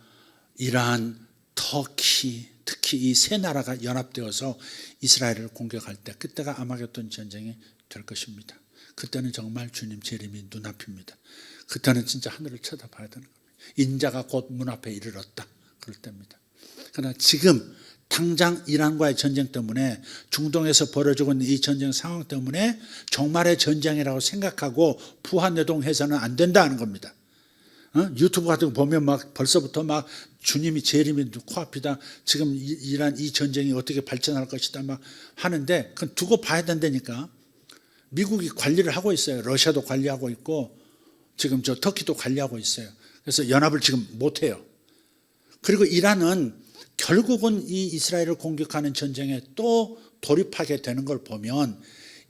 이란, 터키 특히 이 세 나라가 연합되어서 이스라엘을 공격할 때 그때가 아마겟돈 전쟁이 될 것입니다. 그때는 정말 주님 재림이 눈앞입니다. 그때는 진짜 하늘을 쳐다봐야 되는 겁니다. 인자가 곧 문 앞에 이르렀다. 그럴 때입니다. 그러나 지금 당장 이란과의 전쟁 때문에 중동에서 벌어지고 있는 이 전쟁 상황 때문에 종말의 전쟁이라고 생각하고 부하내동해서는 안 된다는 겁니다. 유튜브 같은 거 보면 막 벌써부터 막 주님이 재림이 코앞이다. 지금 이란 이 전쟁이 어떻게 발전할 것이다 막 하는데 그건 두고 봐야 된다니까. 미국이 관리를 하고 있어요. 러시아도 관리하고 있고 지금 저 터키도 관리하고 있어요. 그래서 연합을 지금 못해요. 그리고 이란은 결국은 이 이스라엘을 공격하는 전쟁에 또 돌입하게 되는 걸 보면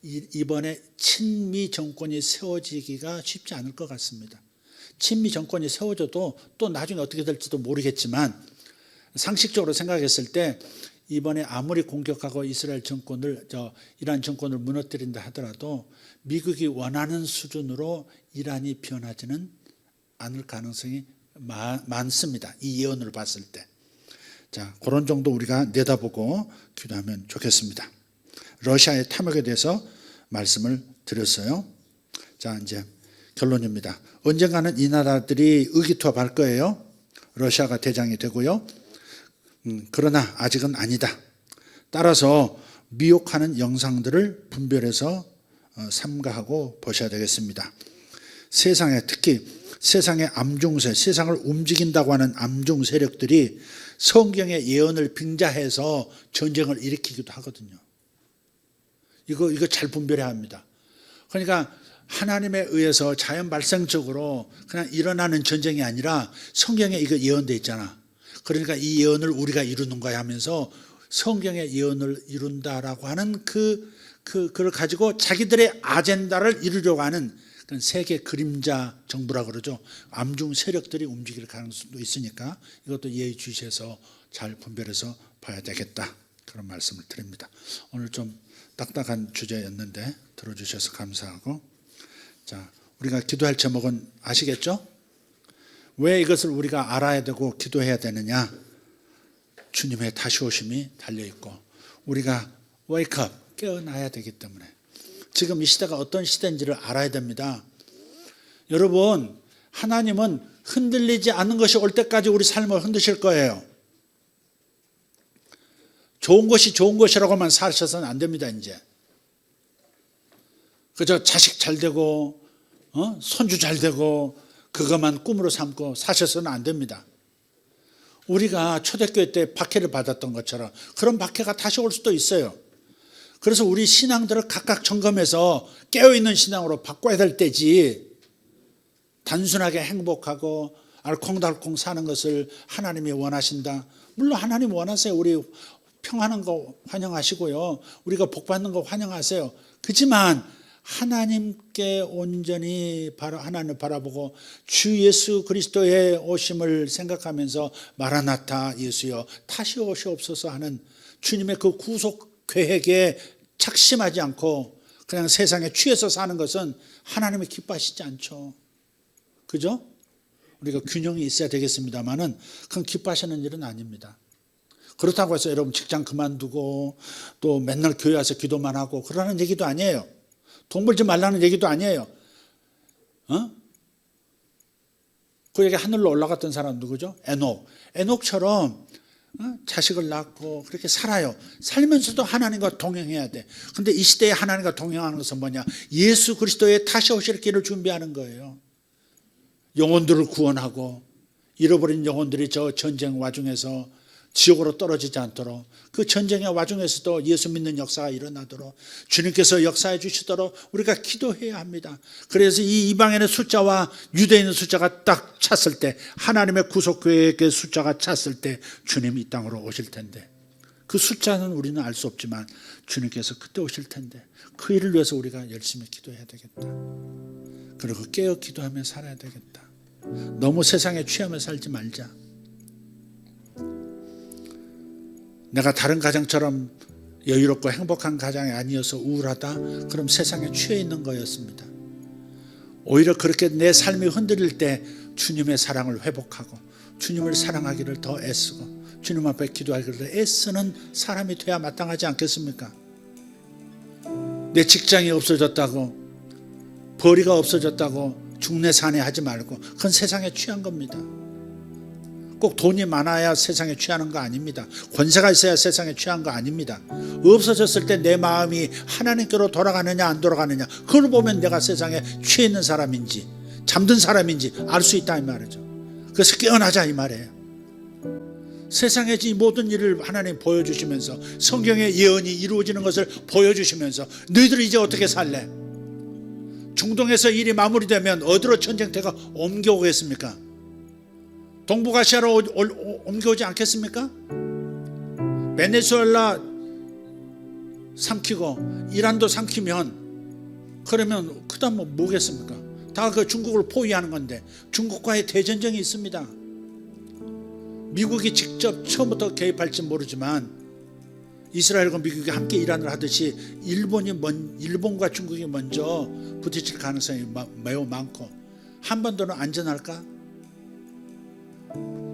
이번에 친미 정권이 세워지기가 쉽지 않을 것 같습니다. 친미 정권이 세워져도 또 나중에 어떻게 될지도 모르겠지만 상식적으로 생각했을 때 이번에 아무리 공격하고 이스라엘 정권을 이란 정권을 무너뜨린다 하더라도 미국이 원하는 수준으로 이란이 변하지는 않을 가능성이 많습니다. 이 예언을 봤을 때. 자, 그런 정도 우리가 내다보고 기도하면 좋겠습니다. 러시아의 탐욕에 대해서 말씀을 드렸어요. 자, 이제 결론입니다. 언젠가는 이 나라들이 의기투합할 거예요. 러시아가 대장이 되고요. 그러나 아직은 아니다. 따라서 미혹하는 영상들을 분별해서 삼가하고 보셔야 되겠습니다. 세상에 특히 세상의 암중세, 세상을 움직인다고 하는 암중 세력들이 성경의 예언을 빙자해서 전쟁을 일으키기도 하거든요. 이거 잘 분별해야 합니다. 그러니까 하나님에 의해서 자연 발생적으로 그냥 일어나는 전쟁이 아니라 성경에 이거 예언돼 있잖아. 그러니까 이 예언을 우리가 이루는 거야 하면서 성경의 예언을 이룬다라고 하는 그걸 가지고 자기들의 아젠다를 이루려고 하는 세계 그림자 정부라 그러죠. 암중 세력들이 움직일 가능성도 있으니까 이것도 예의주시해서 잘 분별해서 봐야 되겠다. 그런 말씀을 드립니다. 오늘 좀 딱딱한 주제였는데 들어주셔서 감사하고, 자, 우리가 기도할 제목은 아시겠죠? 왜 이것을 우리가 알아야 되고 기도해야 되느냐? 주님의 다시 오심이 달려있고 우리가 웨이크업, 깨어나야 되기 때문에 지금 이 시대가 어떤 시대인지를 알아야 됩니다. 여러분, 하나님은 흔들리지 않는 것이 올 때까지 우리 삶을 흔드실 거예요. 좋은 것이 좋은 것이라고만 사셔서는 안 됩니다. 이제 그저 자식 잘 되고 손주 잘 되고 그것만 꿈으로 삼고 사셔서는 안 됩니다. 우리가 초대교회 때 박해를 받았던 것처럼 그런 박해가 다시 올 수도 있어요. 그래서 우리 신앙들을 각각 점검해서 깨어있는 신앙으로 바꿔야 될 때지, 단순하게 행복하고 알콩달콩 사는 것을 하나님이 원하신다. 물론 하나님 원하세요. 우리 평안한 거 환영하시고요, 우리가 복받는 거 환영하세요. 그렇지만 하나님께 온전히 하나님을 바라보고 주 예수 그리스도의 오심을 생각하면서 마라나타 예수여 다시 오시옵소서 하는 주님의 그 구속 계획에 착심하지 않고 그냥 세상에 취해서 사는 것은 하나님이 기뻐하시지 않죠. 그죠? 우리가 균형이 있어야 되겠습니다만은 그건 기뻐하시는 일은 아닙니다. 그렇다고 해서 여러분 직장 그만두고 또 맨날 교회 와서 기도만 하고 그러는 얘기도 아니에요. 돈 벌지 말라는 얘기도 아니에요. 그 얘기 하늘로 올라갔던 사람 누구죠? 에녹처럼 자식을 낳고 그렇게 살아요. 살면서도 하나님과 동행해야 돼. 근데 이 시대에 하나님과 동행하는 것은 뭐냐? 예수 그리스도의 다시 오실 길을 준비하는 거예요. 영혼들을 구원하고 잃어버린 영혼들이 저 전쟁 와중에서 지옥으로 떨어지지 않도록, 그 전쟁의 와중에서도 예수 믿는 역사가 일어나도록 주님께서 역사해 주시도록 우리가 기도해야 합니다. 그래서 이 이방인의 숫자와 유대인의 숫자가 딱 찼을 때, 하나님의 구속계획의 숫자가 찼을 때 주님이 이 땅으로 오실 텐데, 그 숫자는 우리는 알 수 없지만 주님께서 그때 오실 텐데 그 일을 위해서 우리가 열심히 기도해야 되겠다. 그리고 깨어 기도하며 살아야 되겠다. 너무 세상에 취하며 살지 말자. 내가 다른 가정처럼 여유롭고 행복한 가정이 아니어서 우울하다? 그럼 세상에 취해 있는 거였습니다. 오히려 그렇게 내 삶이 흔들릴 때 주님의 사랑을 회복하고 주님을 사랑하기를 더 애쓰고 주님 앞에 기도하기를 더 애쓰는 사람이 돼야 마땅하지 않겠습니까? 내 직장이 없어졌다고, 벌이가 없어졌다고 중내산해 하지 말고, 그건 세상에 취한 겁니다. 꼭 돈이 많아야 세상에 취하는 거 아닙니다. 권세가 있어야 세상에 취한 거 아닙니다. 없어졌을 때 내 마음이 하나님께로 돌아가느냐 안 돌아가느냐, 그걸 보면 내가 세상에 취해 있는 사람인지 잠든 사람인지 알 수 있다 이 말이죠. 그래서 깨어나자 이 말이에요. 세상에 이 모든 일을 하나님 보여주시면서, 성경의 예언이 이루어지는 것을 보여주시면서 너희들 이제 어떻게 살래? 중동에서 일이 마무리되면 어디로 전쟁터가 옮겨오겠습니까? 동북아시아로 옮겨오지 않겠습니까? 베네수엘라 삼키고 이란도 삼키면 그러면 그 다음 뭐겠습니까? 다 그 중국을 포위하는 건데 중국과의 대전쟁이 있습니다. 미국이 직접 처음부터 개입할지 모르지만 이스라엘과 미국이 함께 일환을 하듯이 일본과 중국이 먼저 부딪힐 가능성이 매우 많고, 한반도는 안전할까?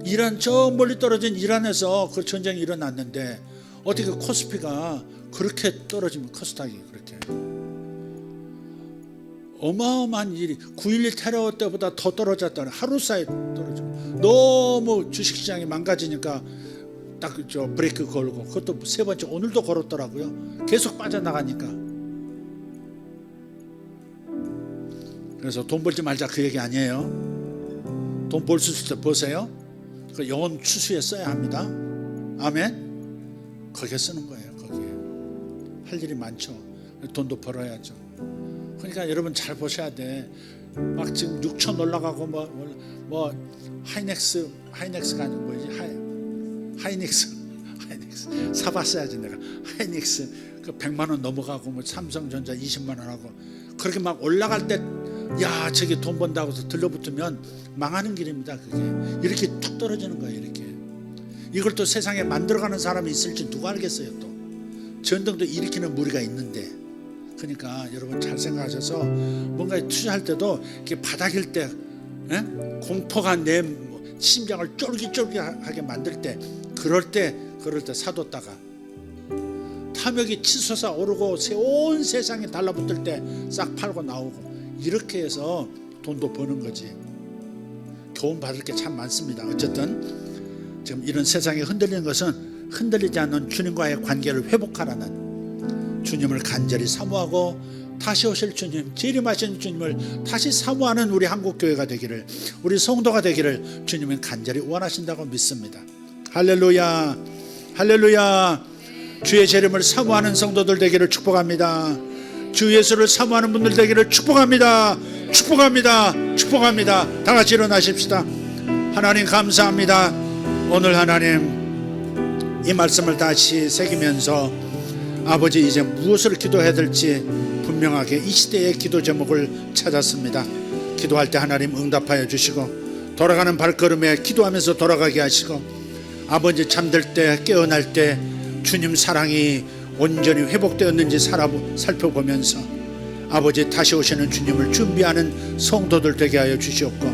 이란, 저 멀리 떨어진 이란에서 그 전쟁이 일어났는데 어떻게 코스피가 그렇게 떨어지면, 코스닥이 그렇게 어마어마한 일이, 9.11 테러 때보다 더 떨어졌다는, 하루 사이에 떨어져. 너무 주식시장이 망가지니까 딱 저 브레이크 걸고, 그것도 세 번째 오늘도 걸었더라고요. 계속 빠져나가니까. 그래서 돈 벌지 말자 그 얘기 아니에요. 돈 벌 수 있을 때 버세요. 그 영혼 추수에 써야 합니다. 아멘. 거기에 쓰는 거예요. 거기에 할 일이 많죠. 돈도 벌어야죠. 그러니까 여러분 잘 보셔야 돼. 막 지금 6천 올라가고 뭐 하이닉스가 아니고 뭐지, 하이닉스 사봤어야지 내가. 하이닉스 그 100만 원 넘어가고 뭐 삼성전자 20만 원 하고 그렇게 막 올라갈 때, 야 저기 돈 번다고 해서 들러붙으면 망하는 길입니다. 그게 이렇게 툭 떨어지는 거예요. 이렇게 이걸 또 세상에 만들어가는 사람이 있을지 누가 알겠어요. 또 전등도 일으키는 무리가 있는데. 그러니까 여러분 잘 생각하셔서 뭔가 투자할 때도 이렇게 바닥일 때, 공포가 내 심장을 쫄깃쫄깃하게 만들 때, 그럴 때 사뒀다가 탐욕이 치솟아 오르고 온 세상이 달라붙을 때 싹 팔고 나오고, 이렇게 해서 돈도 버는 거지. 교훈 받을 게 참 많습니다. 어쨌든 지금 이런 세상이 흔들리는 것은 흔들리지 않는 주님과의 관계를 회복하라는, 주님을 간절히 사모하고 다시 오실 주님, 재림하신 주님을 다시 사모하는 우리 한국교회가 되기를, 우리 성도가 되기를 주님은 간절히 원하신다고 믿습니다. 할렐루야, 할렐루야. 주의 재림을 사모하는 성도들 되기를 축복합니다. 주 예수를 사모하는 분들 되기를 축복합니다. 축복합니다. 축복합니다. 다 같이 일어나십시다. 하나님 감사합니다. 오늘 하나님 이 말씀을 다시 새기면서 아버지 이제 무엇을 기도해야 될지 분명하게 이 시대의 기도 제목을 찾았습니다. 기도할 때 하나님 응답하여 주시고, 돌아가는 발걸음에 기도하면서 돌아가게 하시고, 아버지 잠들 때 깨어날 때 주님 사랑이 온전히 회복되었는지 살펴보면서 아버지 다시 오시는 주님을 준비하는 성도들 되게 하여 주시옵고,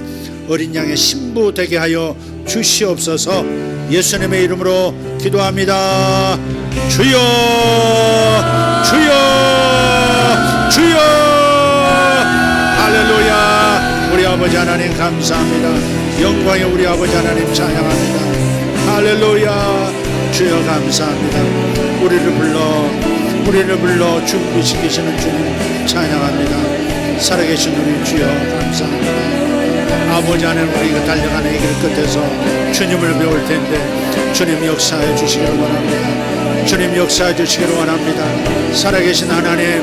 어린 양의 신부 되게 하여 주시옵소서. 예수님의 이름으로 기도합니다. 주여, 주여, 주여. 할렐루야. 우리 아버지 하나님 감사합니다. 영광의 우리 아버지 하나님 찬양합니다. 할렐루야. 주여 감사합니다. 우리를 불러 준비시키시는 주님 찬양합니다. 살아계신 우리 주여 감사합니다. 아버지 하나님, 우리가 달려가는 이 길 끝에서 주님을 배울 텐데 주님 역사해 주시기를 원합니다. 주님 역사해 주시기를 원합니다. 살아계신 하나님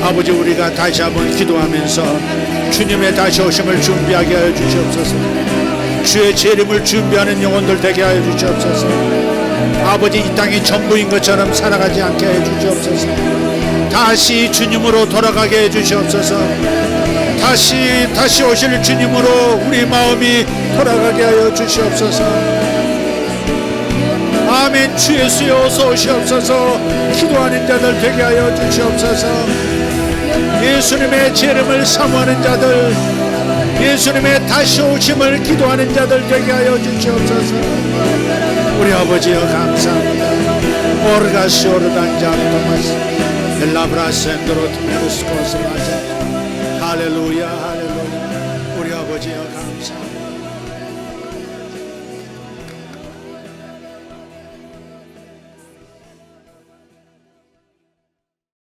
아버지, 우리가 다시 한번 기도하면서 주님의 다시 오심을 준비하게 하여 주시옵소서. 주의 재림을 준비하는 영혼들 되게 하여 주시옵소서. 아버지, 이 땅이 전부인 것처럼 살아가지 않게 해 주시옵소서. 다시 주님으로 돌아가게 해 주시옵소서. 다시 오실 주님으로 우리 마음이 돌아가게 하여 주시옵소서. 아멘. 주 예수여 어서 오시옵소서. 기도하는 자들 되게 하여 주시옵소서. 예수님의 재림을 사모하는 자들, 예수님의 다시 오심을 기도하는 자들 되게 하여 주시옵소서. 우리 아버지여 감사합니다. 오르가시오르단자 토마스 엘라브라센드로 투메르스코스마자. 할렐루야, 할렐루야. 우리 아버지여 감사합니다.